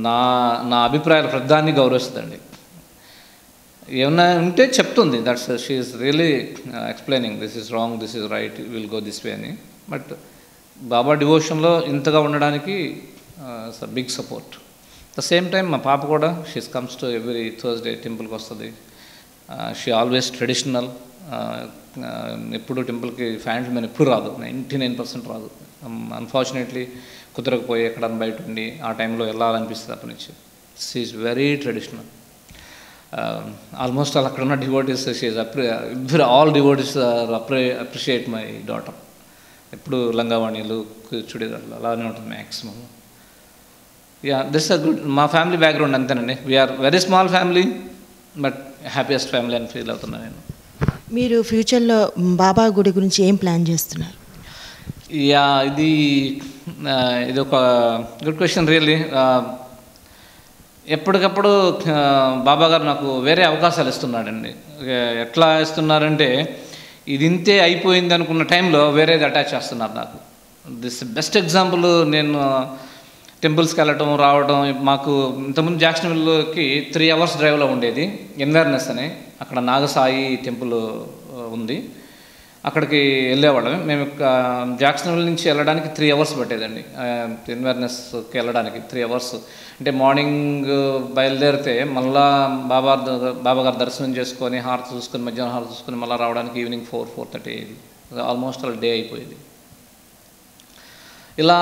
నా అభిప్రాయాలు ప్రతిదాన్ని గౌరవిస్తుందండి. ఏమన్నా ఉంటే చెప్తుంది. That's she is really explaining this is wrong, this is right, will go this way అని. బట్ బాబా డివోషన్లో ఇంతగా ఉండడానికి it's a big support. The same time మా పాప కూడా she's comes to every Thursday టెంపుల్కి వస్తుంది. She always traditional. ఎప్పుడు టెంపుల్కి ఫ్యాన్స్ మీద ఎప్పుడు రాదు, 99% రాదు. అన్ఫార్చునేట్లీ కుదరకపోయి ఎక్కడన్నా బయట ఉండి ఆ టైంలో వెళ్ళాలనిపిస్తుంది అప్పటి నుంచి. She is very traditional. Almost all అక్కడ ఉన్న devotees all devotees appreciate my daughter. ఎప్పుడు లంగావాణిలు చుడీదార్లు అలానే ఉంటుంది మ్యాక్సిమం. దిస్ అ గుడ్ మా ఫ్యామిలీ బ్యాక్గ్రౌండ్ అంతేనండి. We are very small family but happiest family అని ఫీల్ అవుతున్నాను నేను. మీరు ఫ్యూచర్లో బాబా గుడి గురించి ఏం ప్లాన్ చేస్తున్నారు? ఇది ఒక గుడ్ క్వశ్చన్ రియల్లీ. ఎప్పటికప్పుడు బాబా గారు నాకు వేరే అవకాశాలు ఇస్తున్నాడండి. ఎట్లా ఇస్తున్నారంటే ఇది ఇంతే అయిపోయింది అనుకున్న టైంలో వేరేది అటాచ్ చేస్తున్నారు నాకు. This best example. నేను టెంపుల్స్కి వెళ్ళటం రావడం, మాకు ఇంతకుముందు జాక్సన్విల్కి 3 hours డ్రైవ్లో ఉండేది ఎన్వర్నెస్ అని. అక్కడ నాగసాయి టెంపుల్ ఉంది, అక్కడికి వెళ్ళేవాళ్ళం. మేము జాక్సన్విల్ నుంచి వెళ్ళడానికి 3 hours పట్టేదండి. ఎన్వర్నెస్కి వెళ్ళడానికి 3 hours. అంటే మార్నింగ్ బయలుదేరితే మళ్ళా బాబా గారు దర్శనం చేసుకొని హారతి చూసుకొని మధ్యాహ్నం హారతి చూసుకొని మళ్ళీ రావడానికి ఈవినింగ్ 4-4:30 అయ్యేది. ఆల్మోస్ట్ అలా డే అయిపోయేది. ఇలా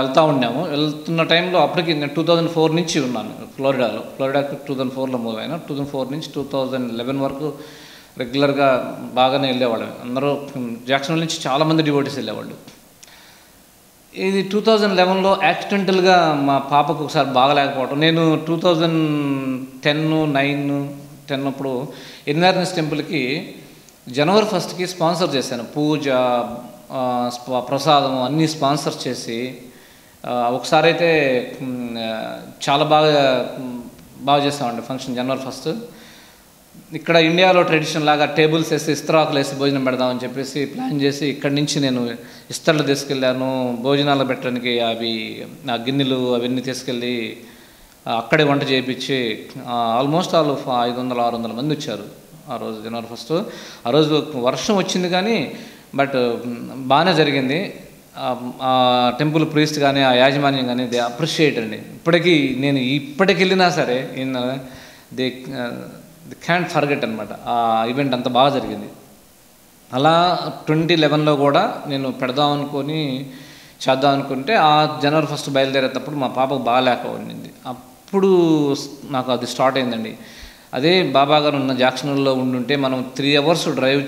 వెళ్తూ ఉన్నాము. వెళ్తున్న టైంలో అప్పటికి నేను 2004 నుంచి ఉన్నాను ఫ్లోరిడాకి 2004లో మూవ్ అయినా. 2004 నుంచి 2011 వరకు రెగ్యులర్గా బాగానే వెళ్ళేవాళ్ళం. అందరూ జాక్సన్విల్ నుంచి చాలామంది డివోటీస్ వెళ్ళేవాళ్ళు. ఇది 2011లో యాక్సిడెంటల్గా మా పాపకు ఒకసారి బాగలేకపోవటం. నేను 2010 అప్పుడు ఎన్ఆర్ఎస్ టెంపుల్కి January 1st స్పాన్సర్ చేశాను. పూజ, ప్రసాదం అన్నీ స్పాన్సర్ చేసి ఒకసారి అయితే చాలా బాగా చేస్తామండి ఫంక్షన్. January 1st ఇక్కడ ఇండియాలో ట్రెడిషన్ లాగా టేబుల్స్ వేసి ఇస్తరాకులు వేసి భోజనం పెడదామని చెప్పేసి ప్లాన్ చేసి ఇక్కడి నుంచి నేను ఇస్తర్లు తీసుకెళ్ళాను. భోజనాలు పెట్టడానికి ఆ గిన్నెలు అవన్నీ తీసుకెళ్ళి అక్కడే వంట చేయించి ఆల్మోస్ట్ 500-600 మంది వచ్చారు ఆ రోజు January 1st. ఆ రోజు వర్షం వచ్చింది కానీ బట్ బాగానే జరిగింది. ఆ టెంపుల్ ప్రీస్ట్ కానీ ఆ యాజమాన్యం కానీ దే అప్రిషియేట్ అండి. నేను ఇప్పటికి వెళ్ళినా సరే దే క్యాంట్ ఫర్గెట్ అనమాట. ఆ ఈవెంట్ అంత బాగా జరిగింది. అలా 2011లో కూడా నేను చేద్దాం అనుకుంటే ఆ January 1st బయలుదేరేటప్పుడు మా పాపకు బాగాలేక ఉండింది. అప్పుడు నాకు అది స్టార్ట్ అయిందండి. అదే బాబా గారు ఉన్న జాక్సన్విల్లో ఉండుంటే మనం 3 hours డ్రైవ్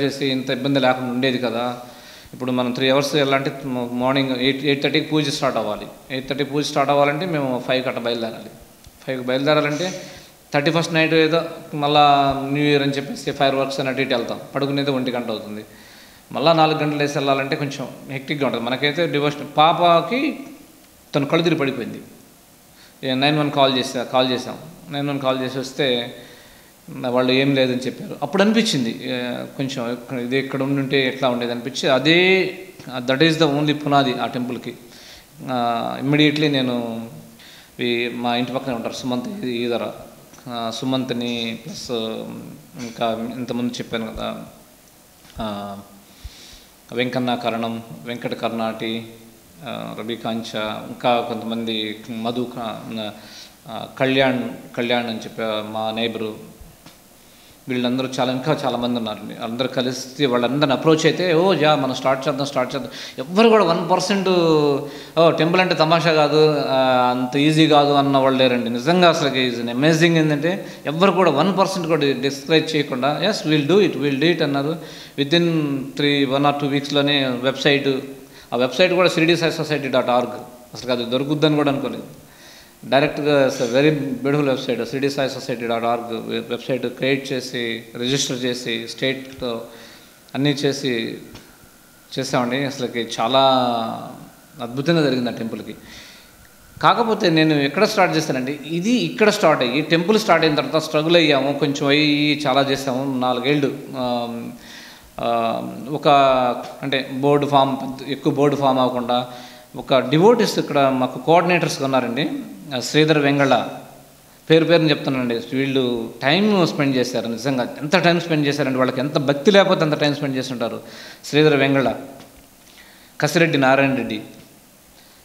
చేసి ఇంత ఇబ్బంది లేకుండా ఉండేది కదా. ఇప్పుడు మనం 3 hours వెళ్ళాలంటే మార్నింగ్ 8:30కి పూజ స్టార్ట్ అవ్వాలి. 8:30 పూజ స్టార్ట్ అవ్వాలంటే మేము 5 అట్లా బయలుదేరాలి. 5కి బయలుదేరాలంటే 31st నైట్ ఏదో మళ్ళీ న్యూ ఇయర్ అని చెప్పేసి ఫైర్ వర్క్స్ అని అటు ఇటు వెళ్తాం. పడుకునేది 1 గంట అవుతుంది. మళ్ళీ 4 గంటలు వేసి వెళ్ళాలంటే కొంచెం హెక్టిక్గా ఉంటుంది. మనకైతే డివోషన్. పాపకి తను కళ్ళు తిరిగి పడిపోయింది. 911 కాల్ చేసాం. 911 కాల్ చేసి వస్తే వాళ్ళు ఏం లేదని చెప్పారు. అప్పుడు అనిపించింది కొంచెం ఇది ఇక్కడ ఉండుంటే ఎట్లా ఉండేది అనిపించి దట్ ఈస్ ద ఓన్లీ పునాది ఆ టెంపుల్కి. ఇమ్మీడియట్లీ నేను మా ఇంటి పక్కనే ఉంటారు సుమంత్ ఈదర, సుమంత్ని ప్లస్ ఇంకా ఇంతకుముందు చెప్పాను కదా వెంకన్న కరణం, వెంకట కర్ణాటి, రవి కాంచ, ఇంకా కొంతమంది కళ్యాణ్ అని చెప్పే మా నైబరు, వీళ్ళందరూ ఇంకా చాలామంది ఉన్నారండి. అందరూ కలిసి వాళ్ళందరిని అప్రోచ్ అయితే మనం స్టార్ట్ చేద్దాం. ఎవ్వరు కూడా 1% టెంపుల్ అంటే తమాషా కాదు, అంత ఈజీ కాదు అన్న వాళ్ళు లేరండి. నిజంగా అసలుకి ఈజ్ అమేజింగ్. ఏంటంటే ఎవ్వరు కూడా 1% కూడా డిస్కరేజ్ చేయకుండా ఎస్ విల్ డూ ఇట్ అన్నారు. వితిన్ 1 or 2 వీక్స్లోనే ఆ వెబ్సైట్ కూడా shirdisai-society.org. అసలు అది దొరుకుద్దని కూడా అనుకోలేదు. డైరెక్ట్గా very beautiful website shirdisai-society.org website create చేసి రిజిస్టర్ చేసి స్టేట్తో అన్నీ చేసామండి. అసలుకి చాలా అద్భుతంగా జరిగింది ఆ టెంపుల్కి. కాకపోతే నేను ఎక్కడ స్టార్ట్ చేశానండి, ఇది ఇక్కడ స్టార్ట్ అయ్యి టెంపుల్ స్టార్ట్ అయిన తర్వాత స్ట్రగుల్ అయ్యాము, కొంచెం చాలా చేసాము. 4 ఏళ్ళు అంటే ఎక్కువ బోర్డు ఫామ్ అవ్వకుండా ఒక డివోటీస్ ఇక్కడ మాకు కోఆర్డినేటర్స్గా ఉన్నారండి. శ్రీధర్ వెంగళ పేరుని చెప్తున్నానండి. వీళ్ళు టైం స్పెండ్ చేశారు. నిజంగా ఎంత టైం స్పెండ్ చేశారండి, వాళ్ళకి ఎంత భక్తి లేకపోతే అంత టైం స్పెండ్ చేసి ఉంటారు. శ్రీధర్ వెంగళ, కసిరెడ్డి నారాయణ రెడ్డి,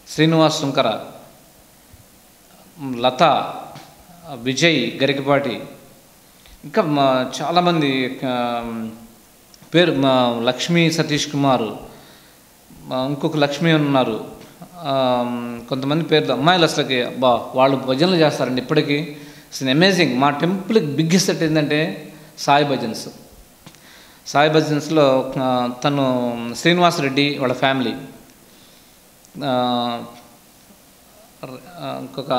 శ్రీనివాస్ సుంకర, లత, విజయ్ గరికపాటి, ఇంకా చాలామంది లక్ష్మీ సతీష్ కుమార్, ఇంకొక లక్ష్మీ ఉన్నారు, కొంతమంది పేర్లు అమ్మాయిలు. అసలుకి వాళ్ళు భజనలు చేస్తారండి ఇప్పటికీ. It's amazing. మా టెంపుల్కి బిగ్గెస్ట్ సెట్ ఏంటంటే సాయి భజన్స్లో తను శ్రీనివాస్ రెడ్డి వాళ్ళ ఫ్యామిలీ, ఇంకొక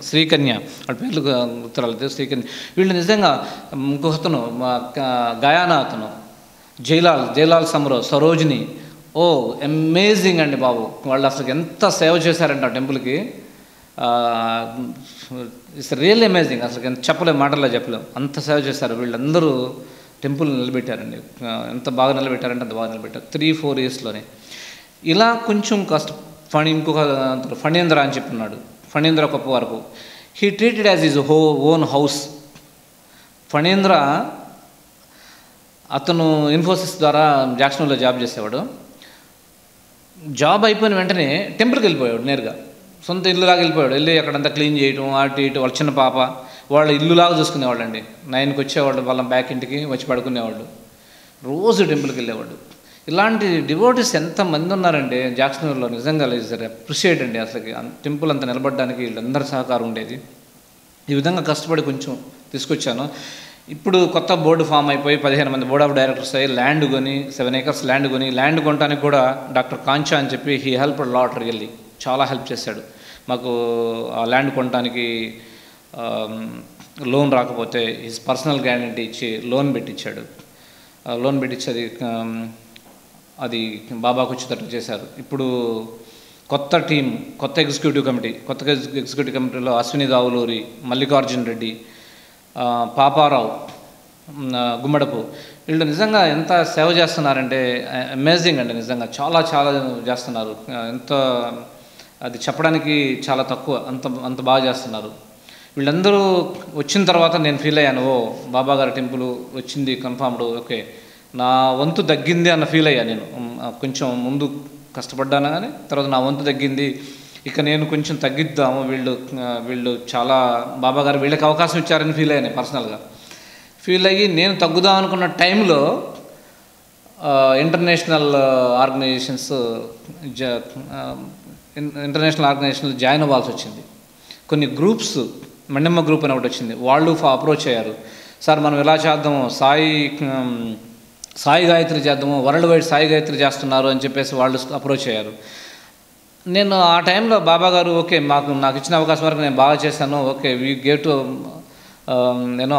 శ్రీకన్య వాళ్ళ పేర్లు గుర్తురాలేదు. శ్రీకన్య వీళ్ళు నిజంగా. ఇంకొకతను గయానా, అతను జైలాల్ సరోజిని. అమేజింగ్ అండి బాబు. వాళ్ళు అసలు ఎంత సేవ చేశారంట ఆ టెంపుల్కి. It's really amazing. అసలు మాటల్లో చెప్పలేము, అంత సేవ చేశారు. వీళ్ళందరూ టెంపుల్ నిలబెట్టారండి. ఎంత బాగా నిలబెట్టారంటే అంత బాగా నిలబెట్టారు 3-4 ఇయర్స్లోనే. ఇలా కొంచెం ఇంకొక ఫణీంద్ర అని చెప్పినాడు. ఫణీంద్ర గొప్ప వరకు he treated as is own house. Phanindra అతను ఇన్ఫోసిస్ ద్వారా జాక్సన్లో జాబ్ చేసేవాడు. జాబ్ అయిపోయిన వెంటనే టెంపుల్కి వెళ్ళిపోయాడు. నేరుగా సొంత ఇల్లులాగా వెళ్ళి అక్కడంతా క్లీన్ చేయటం, ఇటు వాళ్ళ చిన్న పాప వాళ్ళ ఇల్లులాగా చూసుకునేవాళ్ళు అండి. 9కి వచ్చేవాళ్ళు, వాళ్ళ బ్యాక్ ఇంటికి వచ్చి పడుకునేవాళ్ళు. రోజు టెంపుల్కి వెళ్ళేవాడు. ఇలాంటి డివోటీస్ ఎంతమంది ఉన్నారంటే జాక్సన్లో. నిజంగా అప్రిషియేట్ అండి. అసలు టెంపుల్ అంతా నిలబడడానికి వీళ్ళందరి సహకారం ఉండేది. ఈ విధంగా కష్టపడి కొంచెం తీసుకొచ్చాను. ఇప్పుడు కొత్త బోర్డు ఫామ్ అయిపోయి 15 మంది బోర్డ్ ఆఫ్ డైరెక్టర్స్ అయ్యి ల్యాండ్ కొని 7 acres ల్యాండ్ కొనడానికి కూడా డాక్టర్ కాంచా అని చెప్పి హీ హెల్ప్ లాట్ రియల్లీ. చాలా హెల్ప్ చేశాడు మాకు. ఆ ల్యాండ్ కొనడానికి లోన్ రాకపోతే హిస్ పర్సనల్ గ్యారంటీ ఇచ్చి లోన్ పెట్టించాడు. అది బాబాకు వచ్చేటట్టు చేశారు. ఇప్పుడు కొత్త ఎగ్జిక్యూటివ్ కమిటీలో అశ్విని దావులూరి, మల్లికార్జున్ రెడ్డి, పాపారావు, గుమ్మడపు వీళ్ళు నిజంగా ఎంత సేవ చేస్తున్నారంటే అమేజింగ్ అండి. నిజంగా చాలా చేస్తున్నారు. అది చెప్పడానికి చాలా తక్కువ, అంత బాగా చేస్తున్నారు. వీళ్ళందరూ వచ్చిన తర్వాత నేను ఫీల్ అయ్యాను, బాబా గారి టెంపుల్ వచ్చింది కన్ఫర్మ్డ్, ఓకే నా వంతు తగ్గింది అన్న ఫీల్ అయ్యాను. నేను కొంచెం ముందు కష్టపడ్డాను కానీ తర్వాత నా వంతు తగ్గింది, ఇక నేను కొంచెం తగ్గిద్దాము, వీళ్ళు చాలా బాబా గారు వీళ్ళకి అవకాశం ఇచ్చారని ఫీల్ అయ్యాను. పర్సనల్గా ఫీల్ అయ్యి నేను తగ్గుదాం అనుకున్న టైంలో ఇంటర్నేషనల్ ఆర్గనైజేషన్లో జాయిన్ అవ్వాల్సి వచ్చింది. కొన్ని గ్రూప్స్, మండమ్మ గ్రూప్ అని ఒకటి వచ్చింది, వాళ్ళు అప్రోచ్ అయ్యారు. సార్ మనం ఎలా చేద్దాము, సాయి గాయత్రి చేద్దాము, వరల్డ్ వైడ్ సాయి గాయత్రి చేస్తున్నారు అని చెప్పేసి వాళ్ళు అప్రోచ్ అయ్యారు. నేను ఆ టైంలో బాబా గారు ఓకే నాకు ఇచ్చిన అవకాశం వరకు నేను బాగా చేశాను, okay we gave to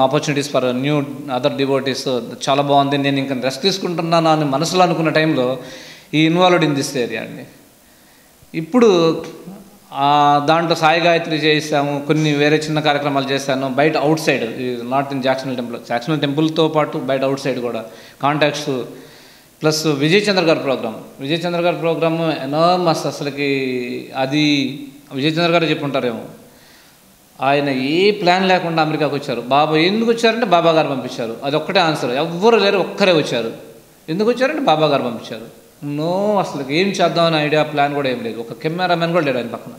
opportunities for new other devotees, చాలా బాగుంది, నేను ఇంకా రెస్ట్ తీసుకుంటున్నాను అని మనసులో అనుకున్న టైంలో ఈ ఇన్వాల్వ్డ్ ఇన్ దిస్ ఏరియా అండి. ఇప్పుడు దాంట్లో సాయి గాయత్రి చేసాము, కొన్ని వేరే చిన్న కార్యక్రమాలు చేశాను బయట outside, not in Jackson టెంపుల్తో పాటు బయట అవుట్ సైడ్ కూడా కాంటాక్ట్స్. ప్లస్ విజయ్ చంద్ర గారి ప్రోగ్రామ్ ఎనామస్. అసలుకి అది విజయ్ చంద్ర గారు చెప్పుంటారేమో, ఆయన ఏ ప్లాన్ లేకుండా అమెరికాకు వచ్చారు. బాబా ఎందుకు వచ్చారంటే బాబా గారు పంపించారు, అది ఒక్కటే ఆన్సర్. ఎవ్వరు లేరు, ఒక్కరే వచ్చారు. ఎందుకు వచ్చారంటే బాబా గారు పంపించారు. అసలు ఏం చేద్దామని ఐడియా ప్లాన్ కూడా ఏం లేదు, ఒక కెమెరామెన్ కూడా లేడు ఆయన పక్కన.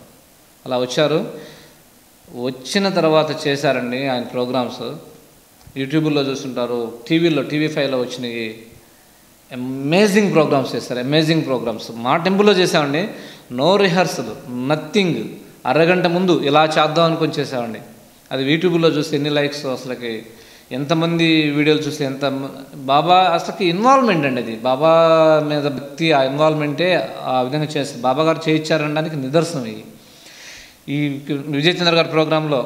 అలా వచ్చారు. వచ్చిన తర్వాత చేశారండి ఆయన ప్రోగ్రామ్స్. యూట్యూబ్లో చూస్తుంటారు, టీవీ 5లో వచ్చినాయి. అమేజింగ్ ప్రోగ్రామ్స్ చేస్తారు, అమేజింగ్ ప్రోగ్రామ్స్. మా టెంపుల్లో చేసామండి, నో రిహర్సల్, నథింగ్. అరగంట ముందు ఇలా చేద్దాం అనుకొని చేసామండి. అది యూట్యూబ్లో చూస్తే ఎన్ని లైక్స్, అసలుకి ఎంతమంది వీడియోలు చూస్తే ఎంత బాబా అసలుకి ఇన్వాల్వ్మెంట్ అండి. అది బాబా మీద భక్తి, ఆ ఇన్వాల్వ్మెంటే ఆ విధంగా చేస్తారు. బాబా గారు చేయించారనడానికి నిదర్శనం. ఈ విజయ్ చంద్ర గారి ప్రోగ్రాంలో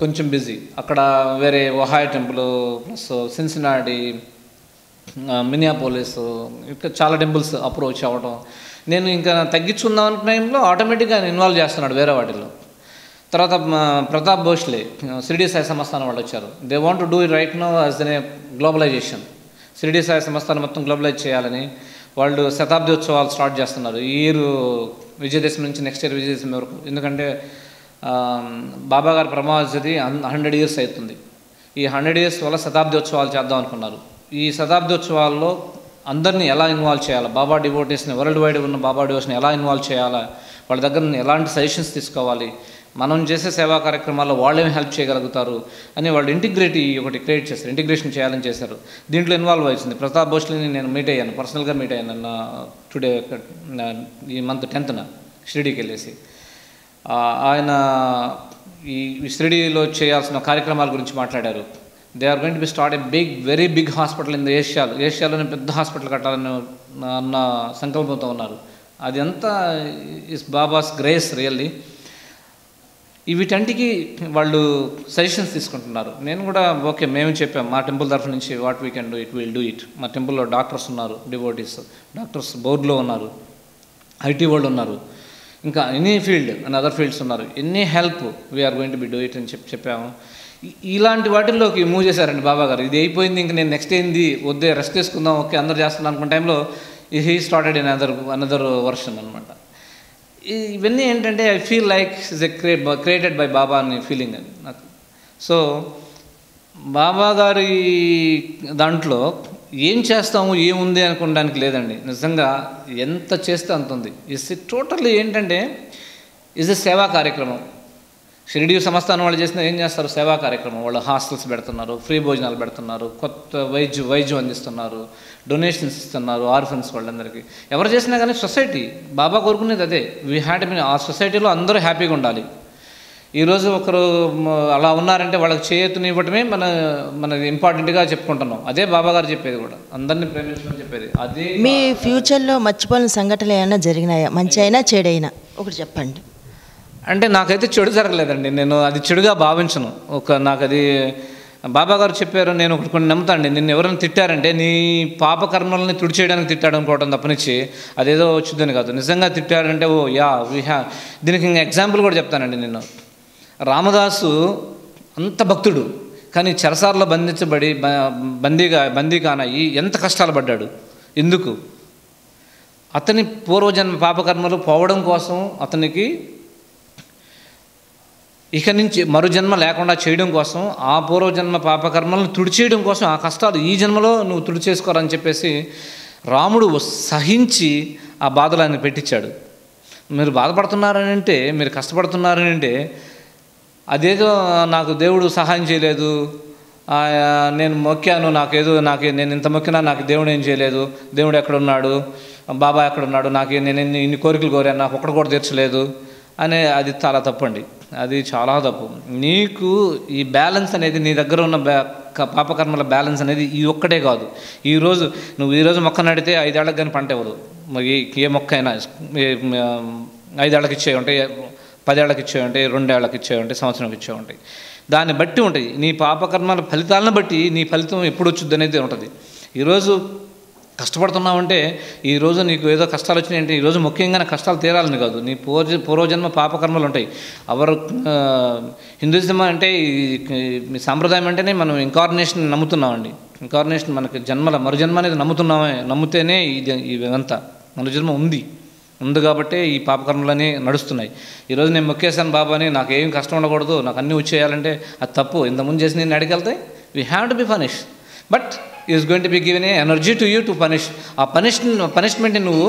కొంచెం బిజీ, అక్కడ వేరే Ohio temple plus Cincinnati, Minneapolis, ఇంకా చాలా టెంపుల్స్ అప్రోచ్ అవ్వడం. నేను ఇంకా తగ్గించుకుందాం అనే టైంలో ఆటోమేటిక్గా ఆయన ఇన్వాల్వ్ చేస్తున్నాడు వేరే వాటిల్లో. తర్వాత ప్రతాప్ భోస్లే, షిరిడి సాయి సంస్థానం వాళ్ళు వచ్చారు. They want to do it right now as a globalization. Shirdi Sai Sansthanam మొత్తం గ్లోబలైజ్ చేయాలని వాళ్ళు శతాబ్ది ఉత్సవాలు స్టార్ట్ చేస్తున్నారు. ఈ ఇయర్ విజయదశమి నుంచి నెక్స్ట్ ఇయర్ విజయదశమి వరకు. ఎందుకంటే బాబా గారి ప్రమాదది 100 years అవుతుంది. ఈ 100 years వల్ల శతాబ్ది ఉత్సవాలు చేద్దాం అనుకున్నారు. ఈ శతాబ్ది ఉత్సవాల్లో అందరినీ ఎలా ఇన్వాల్వ్ చేయాలా, బాబా డివోటీస్ని, వరల్డ్ వైడ్ ఉన్న బాబా డివోటీస్ని ఎలా ఇన్వాల్వ్ చేయాలా, వాళ్ళ దగ్గర ఎలాంటి సజెషన్స్ తీసుకోవాలి, మనం చేసే సేవా కార్యక్రమాల్లో వాళ్ళేమి హెల్ప్ చేయగలుగుతారు అని వాళ్ళు ఒకటి క్రియేట్ చేశారు, ఇంటిగ్రేషన్ చేయాలని చేశారు. దీంట్లో ఇన్వాల్వ్ అవుతుంది. ప్రతాప్ భోస్లేని నేను మీట్ అయ్యాను, పర్సనల్గా మీట్ అయ్యాను టుడే, ఈ మంత్ 10th షిరిడీకి వెళ్ళేసి. ఆయన ఈ షిరిడీలో చేయాల్సిన కార్యక్రమాల గురించి మాట్లాడారు. They are going to be start a very big hospital in the ఏషియాలోనే పెద్ద హాస్పిటల్ కట్టాలని అన్న సంకల్పంతో ఉన్నారు. అది అంతా ఇస్ బాబాస్ గ్రేస్ రియల్లీ. వీటంటికి వాళ్ళు సజెషన్స్ తీసుకుంటున్నారు. నేను కూడా ఓకే, మేము చెప్పాం మా టెంపుల్ తరఫు నుంచి what we can do it, will do it. మా టెంపుల్లో డాక్టర్స్ ఉన్నారు, డివోటీస్ డాక్టర్స్ బోర్డులో ఉన్నారు, ఐటీ వాళ్ళు ఉన్నారు, ఇంకా any field and other fields ఉన్నారు. Any help we're going to be do it అని చెప్పాము. ఇలాంటి వాటిల్లోకి మూవ్ చేశారండి బాబా గారు. ఇది అయిపోయింది, ఇంక నేను నెక్స్ట్ ఏంది, వద్దే రెస్ట్ తీసుకుందాం, ఓకే అందరు చేస్తున్నాను అనుకున్న టైంలో he started in another version అనమాట. ఇవన్నీ ఏంటంటే I feel like is a created by Baba అని ఫీలింగ్ అది నాకు. సో బాబా గారి దాంట్లో ఏం చేస్తాము ఏముంది అనుకోవడానికి లేదండి. నిజంగా ఎంత చేస్తే అంత ఉంది. ఇస్ టోటల్లీ ఏంటంటే ఇస్ ఎ సేవా కార్యక్రమం. షిరిడి సంస్థానం వాళ్ళు చేసిన ఏం చేస్తారు, సేవా కార్యక్రమం. వాళ్ళు హాస్టల్స్ పెడుతున్నారు, ఫ్రీ భోజనాలు పెడుతున్నారు, కొత్త వైద్యం అందిస్తున్నారు, డొనేషన్స్ ఇస్తున్నారు ఆర్ఫన్స్ వాళ్ళందరికీ. ఎవరు చేసినా కానీ సొసైటీ బాబా కోరుకునేది అదే. వీ హ్యాడ్ ఆ సొసైటీలో అందరూ హ్యాపీగా ఉండాలి. ఈరోజు ఒకరు అలా ఉన్నారంటే వాళ్ళకి చేయెత్తుని ఇవ్వటమే మనది ఇంపార్టెంట్గా చెప్పుకుంటున్నాం. అదే బాబా గారు చెప్పేది కూడా, అందరినీ ప్రేమించమని చెప్పేది అదే. మీ ఫ్యూచర్లో మర్చిపోయిన సంఘటనలు ఏమైనా జరిగినాయా, మంచి అయినా చెడైనా ఒకటి చెప్పండి. అంటే నాకైతే చెడు జరగలేదండి, నేను అది చెడుగా భావించను. నాకు అది బాబా గారు చెప్పారు, నేను ఒకటి కొన్ని నమ్ముతాండి. నిన్ను ఎవరైనా తిట్టారంటే నీ పాపకర్మల్ని తుడిచేయడానికి తిట్టాడు అనుకోవడం తప్పనిచ్చి అదేదో వచ్చిందని కాదు. నిజంగా తిట్టాడంటే ఓ యా దీనికి ఇంకా ఎగ్జాంపుల్ కూడా చెప్తానండి. నేను రామదాసు అంత భక్తుడు, కానీ చెరసార్లో బంధించబడి బందీగానయ్యి ఎంత కష్టాలు పడ్డాడు. ఎందుకు? అతని పూర్వజన్మ పాపకర్మలు పోవడం కోసం, అతనికి ఇక నుంచి మరుజన్మ లేకుండా చేయడం కోసం, ఆ పూర్వజన్మ పాపకర్మలను తుడిచేయడం కోసం, ఆ కష్టాలు ఈ జన్మలో నువ్వు తుడిచేసుకోరని చెప్పేసి రాముడు సహించి ఆ బాధలు ఆయన పెట్టించాడు. మీరు బాధపడుతున్నారని అంటే, మీరు కష్టపడుతున్నారని అంటే అదేదో నాకు దేవుడు సహాయం చేయలేదు, నేను మొక్కాను, నేను ఇంత మొక్కినా నాకు దేవుడు ఏం చేయలేదు, దేవుడు ఎక్కడున్నాడు, బాబా ఎక్కడున్నాడు, నేను ఇన్ని కోరికలు కోరాను, నాకు ఒక్కడు కూడా తీర్చలేదు అనే అది చాలా తప్పండి. అది చాలా తప్పు. నీకు ఈ బ్యాలెన్స్ అనేది, నీ దగ్గర ఉన్న పాపకర్మల బ్యాలెన్స్ అనేది ఈ ఒక్కటే కాదు. నువ్వు ఈరోజు మొక్క నడితే 5 ఏళ్ళకి కానీ పంట ఇవ్వదు. ఏ మొక్క అయినా 5 ఏళ్ళకి ఇచ్చే ఉంటాయి, 10 ఏళ్ళకి ఇచ్చే ఉంటాయి, 2 ఏళ్ళకి ఇచ్చే ఉంటాయి, సంవత్సరంకి ఇచ్చే ఉంటాయి. దాన్ని బట్టి ఉంటాయి. నీ పాపకర్మల ఫలితాలను బట్టి నీ ఫలితం ఎప్పుడు వచ్చుద్ది అనేది ఉంటుంది. ఈరోజు కష్టపడుతున్నావంటే, ఈరోజు నీకు ఏదో కష్టాలు వచ్చినాయంటే ఈరోజు ముఖ్యంగా కష్టాలు తీరాలని కాదు, నీ పూర్వజన్మ పాపకర్మలు ఉంటాయి. హిందూయిజం అంటే, మీ సాంప్రదాయం అంటేనే మనం ఇంకార్నేషన్ నమ్ముతున్నామండి. ఇంకార్నేషన్ మనకి మరుజన్మ అనేది నమ్మితేనే ఇదంతా మరుజన్మ ఉంది కాబట్టి ఈ పాపకర్మలన్నీ నడుస్తున్నాయి. ఈరోజు నేను మొక్కేశాను బాబాని, నాకు ఏం కష్టం ఉండకూడదు, నాకు అన్నీ వచ్చేయాలంటే అది తప్పు. ఇంతకుముందు చేసి నేను అడిగెళ్తే we have to be punish, but is going to be given a energy to you to punish. ఆ పనిష్మెంట్ని నువ్వు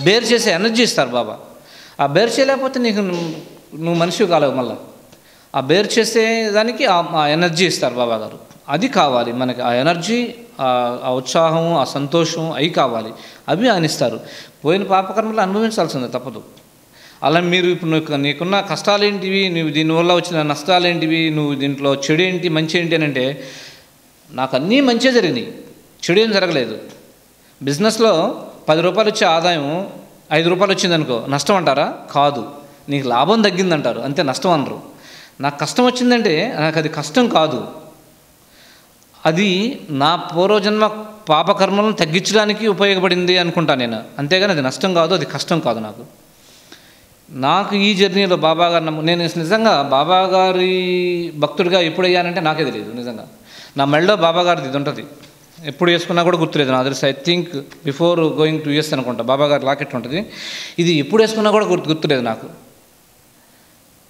బేర్ చేసే ఎనర్జీ ఇస్తారు బాబా. ఆ బేర్ చేయలేకపోతే నువ్వు మనిషి కాలేవు. మళ్ళీ ఆ బేర్ చేసే దానికి ఆ ఎనర్జీ ఇస్తారు బాబాగారు. అది కావాలి మనకి, ఆ ఎనర్జీ, ఆ ఉత్సాహం, ఆ సంతోషం అవి కావాలి. అవి ఆయన ఇస్తారు. పోయిన పాపకర్మలు అనుభవించాల్సిందే, తప్పదు. అలా మీరు ఇప్పుడు నీకున్న కష్టాలేంటివి, నువ్వు దీనివల్ల వచ్చిన నష్టాలేంటివి, నువ్వు దీంట్లో చెడు ఏంటి మంచి ఏంటి అని అంటే, నాకు అన్నీ మంచిగా జరిగినాయి, చెడు ఏం జరగలేదు. బిజినెస్లో 10 రూపాయలు వచ్చే ఆదాయం 5 రూపాయలు వచ్చిందనుకో, నష్టం అంటారా? కాదు. నీకు లాభం తగ్గిందంటారు, అంతే, నష్టం అనరు. నాకు కష్టం వచ్చిందంటే నాకు అది కష్టం కాదు, అది నా పూర్వజన్మ పాపకర్మలను తగ్గించడానికి ఉపయోగపడింది అనుకుంటా నేను, అంతేగాని అది నష్టం కాదు, అది కష్టం కాదు. నాకు ఈ జర్నీలో బాబాగారు నేను నిజంగా బాబాగారి భక్తుడిగా ఎప్పుడయ్యానంటే నాకే తెలియదు. నిజంగా నా మెడలో బాబాగారిది ఇది ఉంటుంది, ఎప్పుడు వేసుకున్నా కూడా గుర్తులేదు. నా తెలిసి I think before going to US అనుకుంటా బాబాగారి లాకెట్ ఉంటుంది. ఇది ఎప్పుడు వేసుకున్నా కూడా గుర్తులేదు నాకు.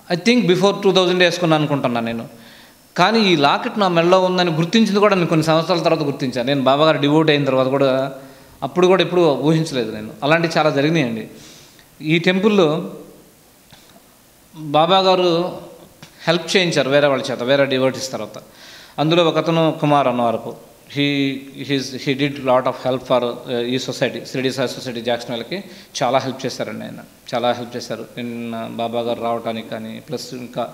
ఐ థింక్ బిఫోర్ 2000 వేసుకున్నాను అనుకుంటున్నాను నేను. కానీ ఈ లాకెట్ నా మెడలో ఉందని గుర్తించింది కూడా నేను కొన్ని సంవత్సరాల తర్వాత గుర్తించాను. నేను బాబాగారు డివోట్ అయిన తర్వాత కూడా, అప్పుడు కూడా ఎప్పుడు ఊహించలేదు నేను. అలాంటివి చాలా జరిగినాయండి. ఈ టెంపుల్లో బాబాగారు హెల్ప్ చేయించారు వేరే వాళ్ళ చేత, వేరే డివోటీస్ తర్వాత. అందులో ఒకతను Kumar Annavarapu, he did lot of help for ఈ సొసైటీ, షిరిడి సాయి సొసైటీ జాక్సన్విల్కి చాలా హెల్ప్ చేశారండి ఆయన, చాలా హెల్ప్ చేశారు బాబాగారు రావడానికి కానీ, ప్లస్ ఇంకా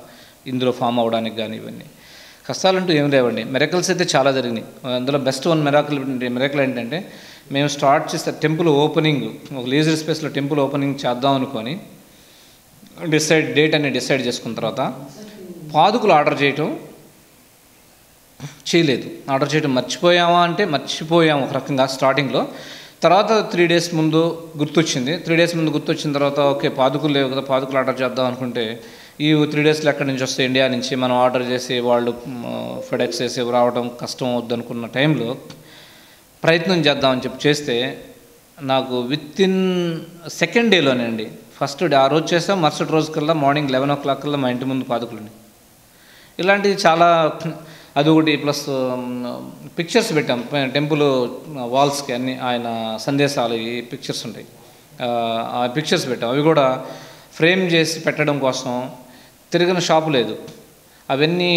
ఇందులో ఫామ్ అవ్వడానికి కానీ. ఇవన్నీ కష్టాలంటూ ఏం లేవండి, మిరకల్స్ అయితే చాలా జరిగినాయి. అందులో బెస్ట్ వన్ మిరకల్ ఏంటంటే, మేము స్టార్ట్ చేస్తే టెంపుల్ ఓపెనింగ్, ఒక లీజర్ స్పేస్లో టెంపుల్ ఓపెనింగ్ చేద్దాం అనుకొని డేట్ అని డిసైడ్ చేసుకున్న తర్వాత పాదుకులు ఆర్డర్ చేయడం మర్చిపోయామా అంటే మర్చిపోయాము ఒక రకంగా స్టార్టింగ్లో. తర్వాత 3 days ముందు గుర్తొచ్చింది. 3 days ముందు గుర్తొచ్చిన తర్వాత ఓకే పాదుకులు లేవు కదా, పాదుకులు ఆర్డర్ చేద్దాం అనుకుంటే, ఈ 3 daysలో ఎక్కడి నుంచి వస్తే ఇండియా నుంచి మనం ఆర్డర్ చేసి వాళ్ళు ఫెడెక్స్ చేసి రావడం కష్టం వద్దనుకున్న టైంలో ప్రయత్నం చేద్దామని చెప్పి చేస్తే, నాకు వితిన్ సెకండ్ డేలోనే అండి, ఫస్ట్ డే ఆ రోజు చేస్తాం, మరుసటి రోజు కల్లా మార్నింగ్ 11 o'clock కల్లా మా ఇంటి ముందు పాదుకులండి. ఇలాంటివి చాలా, అదొకటి. ప్లస్ పిక్చర్స్ పెట్టాం టెంపుల్ వాల్స్కి, అన్ని ఆయన సందేశాలు ఈ పిక్చర్స్ ఉంటాయి, ఆ పిక్చర్స్ పెట్టాం. అవి కూడా ఫ్రేమ్ చేసి పెట్టడం కోసం తిరిగిన షాపు లేదు, అవన్నీ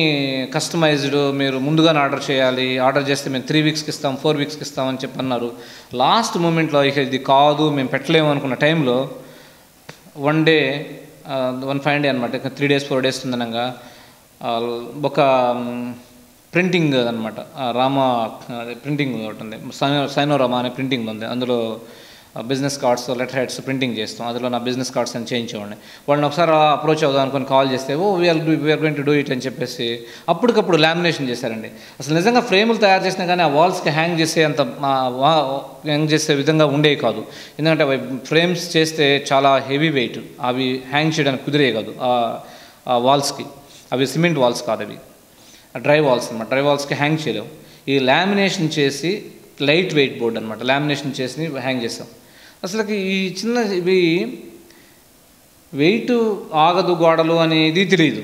కస్టమైజ్డ్, మీరు ముందుగానే ఆర్డర్ చేయాలి, ఆర్డర్ చేస్తే మేము 3 weeksకి ఇస్తాం, 4 weeksకి ఇస్తామని చెప్పి అన్నారు. లాస్ట్ మూమెంట్లో ఇక ఇది కాదు మేము పెట్టలేము అనుకున్న టైంలో one fine day అనమాట, 3 days 4 days ఉందనగా ఒక ప్రింటింగ్ అనమాట, రామ ప్రింటింగ్ ఒకటి ఉంది, సైనోరామా అనే ప్రింటింగ్ ఉంది. అందులో business cards, letter heads printing చేస్తాం. అందులో నా బిజినెస్ కార్డ్స్ అని చేయించేవాడిని. వాళ్ళని ఒకసారి అప్రోచ్ అవుదాం అనుకొని కాల్ చేస్తే, we are going to do it అని చెప్పేసి అప్పటికప్పుడు లామినేషన్ చేశారండి. అసలు నిజంగా ఫ్రేములు తయారు చేసినా కానీ ఆ వాల్స్కి హ్యాంగ్ చేసే విధంగా ఉండేవి కాదు. ఎందుకంటే అవి ఫ్రేమ్స్ చేస్తే చాలా హెవీ వెయిట్, అవి హ్యాంగ్ చేయడానికి కుదిరే కాదు ఆ వాల్స్కి. అవి సిమెంట్ వాల్స్ కాదు, అవి డ్రై వాల్స్ అనమాట. డ్రై వాల్స్కి హ్యాంగ్ చేయలేము. ఈ లామినేషన్ చేసి, లైట్ వెయిట్ బోర్డ్ అనమాట, లామినేషన్ చేసి హ్యాంగ్ చేసాం. అసలుకి ఈ చిన్న ఇవి వెయిట్ ఆగదు గోడలు అనేది తెలియదు.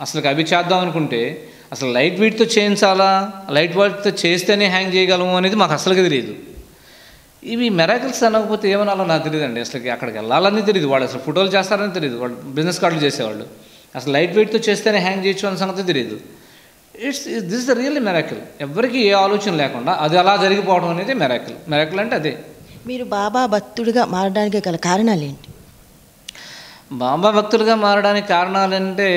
అసలుకి అవి చేద్దాం అనుకుంటే అసలు లైట్ వెయిట్తో చేయించాలా, లైట్ వెయిట్తో చేస్తేనే హ్యాంగ్ చేయగలము అనేది మాకు అసలుగా తెలియదు. ఇవి మెరాకిల్స్ అనకపోతే ఏమనాలో నాకు తెలియదండి. అసలుకి అక్కడికి వెళ్ళాలని తెలియదు, వాళ్ళు అసలు ఫోటోలు చేస్తారని తెలియదు, వాళ్ళు బిజినెస్ కార్డులు చేసేవాళ్ళు. అసలు లైట్ వెయిట్తో చేస్తేనే హ్యాంగ్ చేయొచ్చు అన్న సంగతి తెలియదు. This the really miracle. ఎవరికి ఏ ఆలోచన లేకుండా అది అలా జరిగిపోవడం అనేది మెరాకిల్. మెరాకిల్ అంటే అదే. మీరు బాబా భక్తుడిగా మారడానికి గల కారణాలు ఏంటి? బాబా భక్తుడిగా మారడానికి కారణాలంటే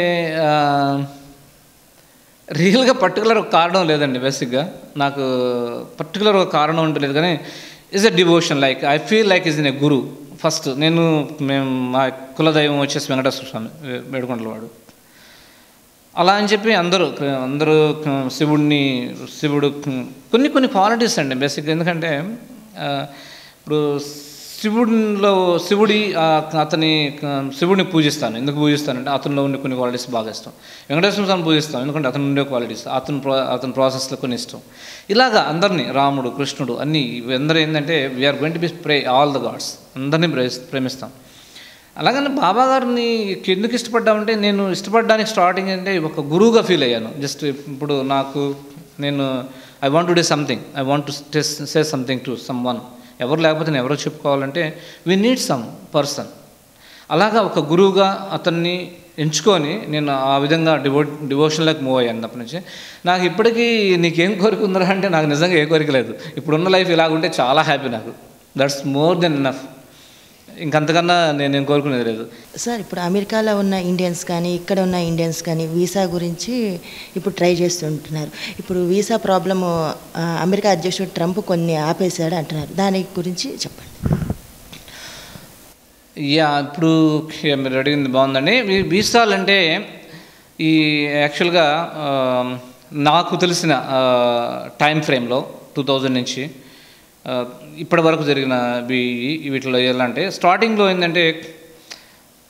రియల్గా పర్టికులర్ ఒక కారణం లేదండి. బేసిక్గా నాకు పర్టికులర్ ఒక కారణం ఉండలేదు, కానీ is a devotion. Like I feel like is in a Guru. First మేము మా కులదైవం వచ్చేసి వెంకటేశ్వర స్వామి వేడుకొండల వాడు. అలా అని చెప్పి అందరూ శివుడు కొన్ని క్వాలిటీస్ అండి బేసిక్గా. ఎందుకంటే ఇప్పుడు శివుడిని పూజిస్తాను. ఎందుకు పూజిస్తానంటే అతనిలో ఉండే కొన్ని క్వాలిటీస్ బాగా ఇష్టం. వెంకటేశ్వర స్వామిని పూజిస్తాను ఎందుకంటే అతను ఉండే క్వాలిటీస్, అతని ప్రాసెస్లో కొన్ని ఇష్టం. ఇలాగా అందరినీ, రాముడు, కృష్ణుడు, అన్నీ అందరూ ఏంటంటే we are going to be pray all the gods, అందరినీ ప్రేమిస్తాం. అలాగని బాబా గారిని ఎందుకు ఇష్టపడ్డామంటే, నేను ఇష్టపడడానికి స్టార్టింగ్ అంటే ఒక గురువుగా ఫీల్ అయ్యాను. జస్ట్ ఇప్పుడు I want to do something, I want to say something to some one. ఎవరు లేకపోతే నేను ఎవరో చెప్పుకోవాలంటే వీ నీడ్ సమ్ పర్సన్. అలాగా ఒక గురువుగా అతన్ని ఎంచుకొని నేను ఆ విధంగా డివోషన్లోకి మూవ్ అయ్యాను అప్పటి నుంచి. నాకు ఇప్పటికీ నీకేం కోరిక ఉందా అంటే నాకు నిజంగా ఏ కోరిక లేదు. ఇప్పుడున్న లైఫ్ ఇలాగుంటే చాలా హ్యాపీ నాకు. That's more than enough. ఇంకంతకన్నా నేను కోరుకునేది లేదు. సార్, ఇప్పుడు అమెరికాలో ఉన్న ఇండియన్స్ కానీ ఇక్కడ ఉన్న ఇండియన్స్ కానీ వీసా గురించి ఇప్పుడు ట్రై చేస్తుంటున్నారు. ఇప్పుడు వీసా ప్రాబ్లము అమెరికా అధ్యక్షుడు ట్రంప్ కొన్ని ఆపేశాడు అంటున్నారు. దాని గురించి చెప్పండి. ఇప్పుడు మీరు అడిగింది బాగుందండి. వీసాలు అంటే ఈ యాక్చువల్గా నాకు తెలిసిన టైం ఫ్రేమ్లో 2000 నుంచి ఇప్పటి వరకు జరిగిన వీటిలో ఎలా అంటే స్టార్టింగ్లో ఏంటంటే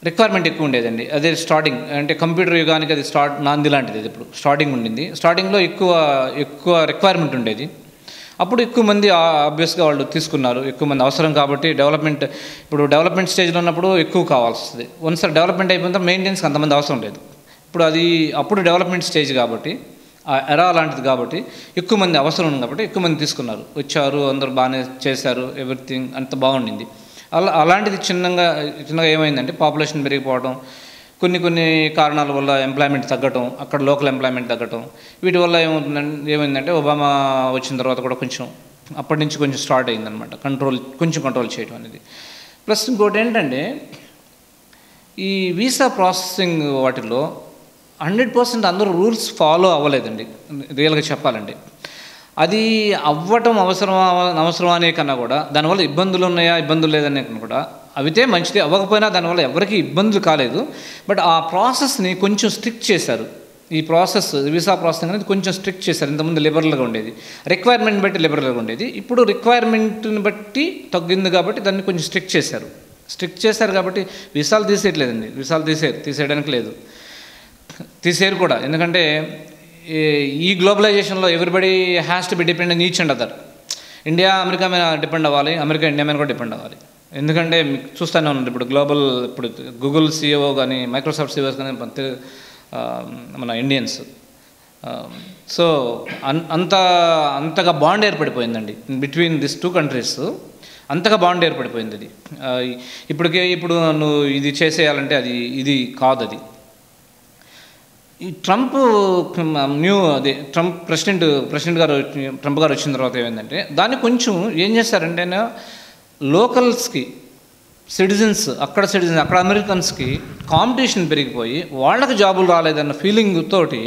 రిక్వైర్మెంట్ ఎక్కువ ఉండేదండి. అదే స్టార్టింగ్ అంటే కంప్యూటర్ యుగానికి అది నాంది లాంటిది. అది ఇప్పుడు స్టార్టింగ్ ఉండింది. స్టార్టింగ్లో ఎక్కువ రిక్వైర్మెంట్ ఉండేది. అప్పుడు ఎక్కువ మంది ఆబ్వియస్గా వాళ్ళు తీసుకున్నారు. ఎక్కువ మంది అవసరం కాబట్టి ఇప్పుడు డెవలప్మెంట్ స్టేజ్లో ఉన్నప్పుడు ఎక్కువ కావాల్సి వస్తుంది. వన్స్ డెవలప్మెంట్ అయిపోయిన తర్వాత మెయింటెనెన్స్కి అంతమంది అవసరం లేదు. అప్పుడు డెవలప్మెంట్ స్టేజ్ కాబట్టి ఎరా అలాంటిది కాబట్టి ఎక్కువ మంది అవసరం ఉంది కాబట్టి ఎక్కువ మంది తీసుకున్నారు, వచ్చారు, అందరూ బాగానే చేశారు, ఎవ్రీథింగ్ అంత బాగుండింది. అలాంటిది చిన్నగా ఏమైందంటే పాపులేషన్ పెరిగిపోవడం, కొన్ని కారణాల వల్ల ఎంప్లాయ్మెంట్ తగ్గటం, అక్కడ లోకల్ ఎంప్లాయ్మెంట్ తగ్గటం, వీటి వల్ల ఏమైందంటే ఒబామా వచ్చిన తర్వాత కూడా అప్పటి నుంచి కొంచెం స్టార్ట్ అయిందనమాట కంట్రోల్ చేయడం అనేది. ప్లస్ ఇంకోటి ఏంటంటే ఈ వీసా ప్రాసెసింగ్ వాటిలో 100% అందరూ రూల్స్ ఫాలో అవ్వలేదండి రియల్గా చెప్పాలంటే. అది అవ్వటం అవసరమా అనే కన్నా కూడా దానివల్ల ఇబ్బందులు ఉన్నాయా ఇబ్బందులు లేదనే కన్నా కూడా అవితే మంచిది. అవ్వకపోయినా దానివల్ల ఎవరికి ఇబ్బందులు కాలేదు. బట్ ఆ ప్రాసెస్ని కొంచెం స్ట్రిక్ట్ చేశారు. ఈ వీసా ప్రాసెసింగ్ అనేది కొంచెం స్ట్రిక్ట్ చేశారు. ఇంతకుముందు లిబరల్గా ఉండేది, రిక్వైర్మెంట్ బట్టి లిబరల్గా ఉండేది. ఇప్పుడు రిక్వైర్మెంట్ని బట్టి తగ్గింది కాబట్టి దాన్ని కొంచెం స్ట్రిక్ట్ చేశారు కాబట్టి వీసాలు తీసేయట్లేదండి. వీసాలు తీసేయడానికి లేదు, తీసేరు కూడా. ఎందుకంటే ఈ గ్లోబలైజేషన్లో everybody has to be depend each and other. India America మీద డిపెండ్ అవ్వాలి, అమెరికా ఇండియా మీద కూడా డిపెండ్ అవ్వాలి. ఎందుకంటే మీకు చూస్తూనే ఉన్నారు ఇప్పుడు గూగుల్ CEO కానీ మైక్రోసాఫ్ట్ CEOs కానీ మన ఇండియన్స్. సో అంతగా బాండ్ ఏర్పడిపోయిందండి బిట్వీన్ దిస్ 2 కంట్రీస్. అంతగా బాండ్ ఏర్పడిపోయింది అది. ఇప్పుడు నువ్వు ఇది చేసేయాలంటే ఇది కాదు. అది ఈ ట్రంప్ ప్రెసిడెంట్ గారు వచ్చిన తర్వాత ఏమైందంటే దాన్ని కొంచెం ఏం చేస్తారంటే లోకల్స్కి అక్కడ అమెరికన్స్కి కాంపిటీషన్ పెరిగిపోయి వాళ్ళకి జాబులు రాలేదన్న ఫీలింగ్ తోటి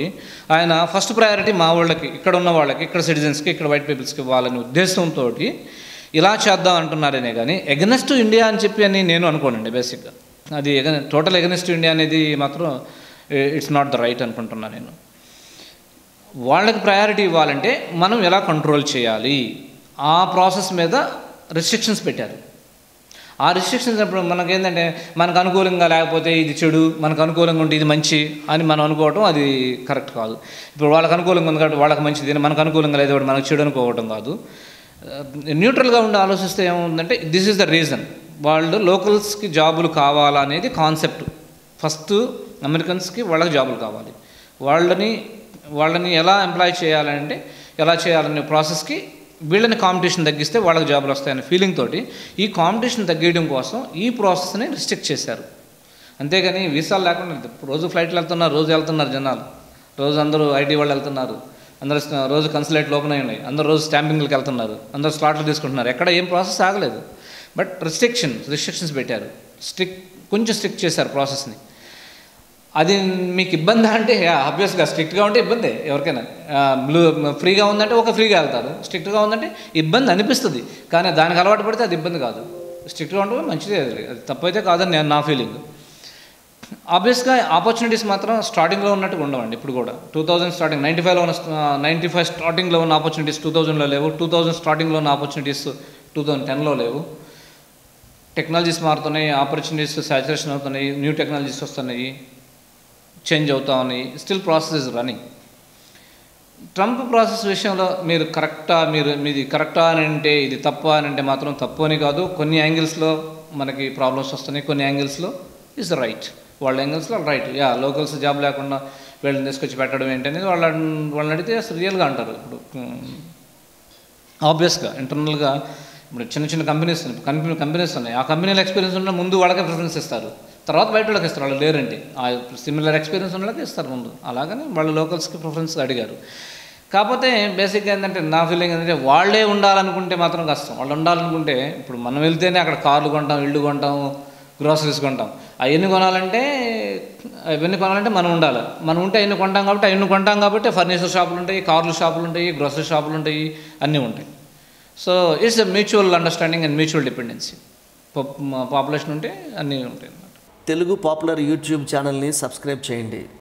ఆయన ఫస్ట్ ప్రయారిటీ మా వాళ్ళకి, ఇక్కడ ఉన్న వాళ్ళకి, ఇక్కడ సిటిజన్స్కి, ఇక్కడ వైట్ పీపుల్స్కి ఇవ్వాలనే ఉద్దేశంతో ఇలా చేద్దాం అంటున్నారనే కానీ ఎగనెస్ట్ ఇండియా అని చెప్పి నేను అనుకోనండి. బేసిక్గా అది టోటల్ ఎగనెస్ట్ ఇండియా అనేది మాత్రం ఇట్స్ నాట్ ద రైట్ అనుకుంటున్నాను నేను. వాళ్ళకి ప్రయారిటీ ఇవ్వాలంటే మనం ఎలా కంట్రోల్ చేయాలి ఆ ప్రాసెస్ మీద రిస్ట్రిక్షన్స్ పెట్టారు. ఆ రిస్ట్రిక్షన్స్ అప్పుడు మనకేంటంటే మనకు అనుకూలంగా లేకపోతే ఇది చెడు, మనకు అనుకూలంగా ఉంటే ఇది మంచి అని మనం అనుకోవటం అది కరెక్ట్ కాదు. ఇప్పుడు వాళ్ళకి అనుకూలంగా ఉంది కాబట్టి వాళ్ళకి మంచిది, మనకు అనుకూలంగా లేదు కాబట్టి మనకు చెడు అనుకోవటం కాదు. న్యూట్రల్గా ఉండి ఆలోచిస్తే ఏముందంటే దిస్ ఈజ్ ద రీజన్. వాళ్ళు లోకల్స్కి జాబులు కావాలా అనేది కాన్సెప్ట్. ఫస్ట్ అమెరికన్స్కి వాళ్ళకి జాబులు కావాలి, వాళ్ళని ఎలా ఎంప్లాయ్ చేయాలనే ప్రాసెస్కి వీళ్ళని కాంపిటీషన్ తగ్గిస్తే వాళ్ళకి జాబులు వస్తాయనే ఫీలింగ్ తోటి ఈ కాంపిటీషన్ తగ్గించడం కోసం ఈ ప్రాసెస్ని రిస్ట్రిక్ట్ చేశారు. అంతేగాని వీసాలు లేకుండా రోజు ఫ్లైట్లు వెళ్తున్నారు జనాలు, రోజు అందరూ IT వాళ్ళు వెళ్తున్నారు, అందరూ రోజు కన్సులేట్లు ఓపెన్ అయి ఉన్నాయి, అందరూ రోజు స్టాంపింగ్లకు వెళ్తున్నారు, అందరూ స్లాట్లు తీసుకుంటున్నారు. ఎక్కడ ఏం ప్రాసెస్ ఆగలేదు. బట్ రిస్ట్రిక్షన్స్ పెట్టారు, కొంచెం స్ట్రిక్ట్ చేశారు ప్రాసెస్ని. అది మీకు ఇబ్బంది అంటే ఆబ్వియస్గా స్ట్రిక్ట్గా ఉంటే ఇబ్బంది ఎవరికైనా. ఫ్రీగా ఉందంటే ఫ్రీగా వెళ్తారు, స్ట్రిక్ట్గా ఉందంటే ఇబ్బంది అనిపిస్తుంది. కానీ దానికి అలవాటు పడితే అది ఇబ్బంది కాదు. స్ట్రిక్ట్గా ఉండడం మంచిదే, అది తప్పైతే కాదని నా ఫీలింగ్. ఆబ్వియస్గా ఆపర్చునిటీస్ మాత్రం స్టార్టింగ్లో ఉన్నట్టుగా ఉండవండి. ఇప్పుడు కూడా 2000 స్టార్టింగ్ 95 స్టార్టింగ్లో ఉన్న ఆపర్చునిటీస్ 2000లో లేవు, 2000 స్టార్టింగ్లో ఉన్న ఆపర్చునిటీస్ 2010లో లేవు. టెక్నాలజీస్ మారుతున్నాయి, ఆపర్చునిటీస్ సాచురేషన్ అవుతున్నాయి, న్యూ టెక్నాలజీస్ వస్తున్నాయి, చేంజ్ అవుతా ఉన్నాయి. Still process is running. Trump process విషయంలో మీది కరెక్టా అని అంటే ఇది తప్పు అని అంటే మాత్రం తప్పు అని కాదు. కొన్ని యాంగిల్స్లో మనకి ప్రాబ్లమ్స్ వస్తున్నాయి, కొన్ని యాంగిల్స్లో ఇస్ రైట్. వాళ్ళ యాంగిల్స్లో రైట్. లోకల్స్ జాబ్ లేకుండా వీళ్ళని తీసుకొచ్చి పెట్టడం ఏంటనేది వాళ్ళని అడిగితే అసలు రియల్గా అంటారు. ఇప్పుడు ఆబ్వియస్గా ఇంటర్నల్గా ఇప్పుడు చిన్న కంపెనీస్ ఉన్నాయి, ఆ కంపెనీల ఎక్స్పీరియన్స్ ఉన్న ముందు వాళ్ళకే ప్రిఫరెన్స్ ఇస్తారు. తర్వాత బయట వాళ్ళకి ఇస్తారు, వాళ్ళు లేరంటే ఆ సిమిలర్ ఎక్స్పీరియన్స్ ఉన్న వాళ్ళకి ఇస్తారు ముందు. అలాగని వాళ్ళు లోకల్స్కి ప్రిఫరెన్స్ అడిగారు. కాకపోతే బేసిక్గా ఏంటంటే నా ఫీలింగ్ ఏంటంటే వాళ్ళే ఉండాలనుకుంటే మాత్రం కష్టం. వాళ్ళు ఉండాలనుకుంటే ఇప్పుడు మనం వెళ్తేనే అక్కడ కార్లు కొంటాం, ఇళ్ళు కొంటాం, గ్రోసరీస్ కొంటాం. అవన్నీ కొనాలంటే మనం ఉండాలి. మనం ఉంటే అవన్నీ కొంటాం కాబట్టి ఫర్నిచర్ షాపులు ఉంటాయి, కార్లు షాపులు ఉంటాయి, గ్రోసరీ షాపులు ఉంటాయి, అన్నీ ఉంటాయి. So it's a mutual understanding and mutual dependency. Population ఉంటే అన్నీ ఉంటాయి అన్నమాట. తెలుగు పాపులర్ యూట్యూబ్ ఛానల్ని సబ్స్క్రైబ్ చేయండి.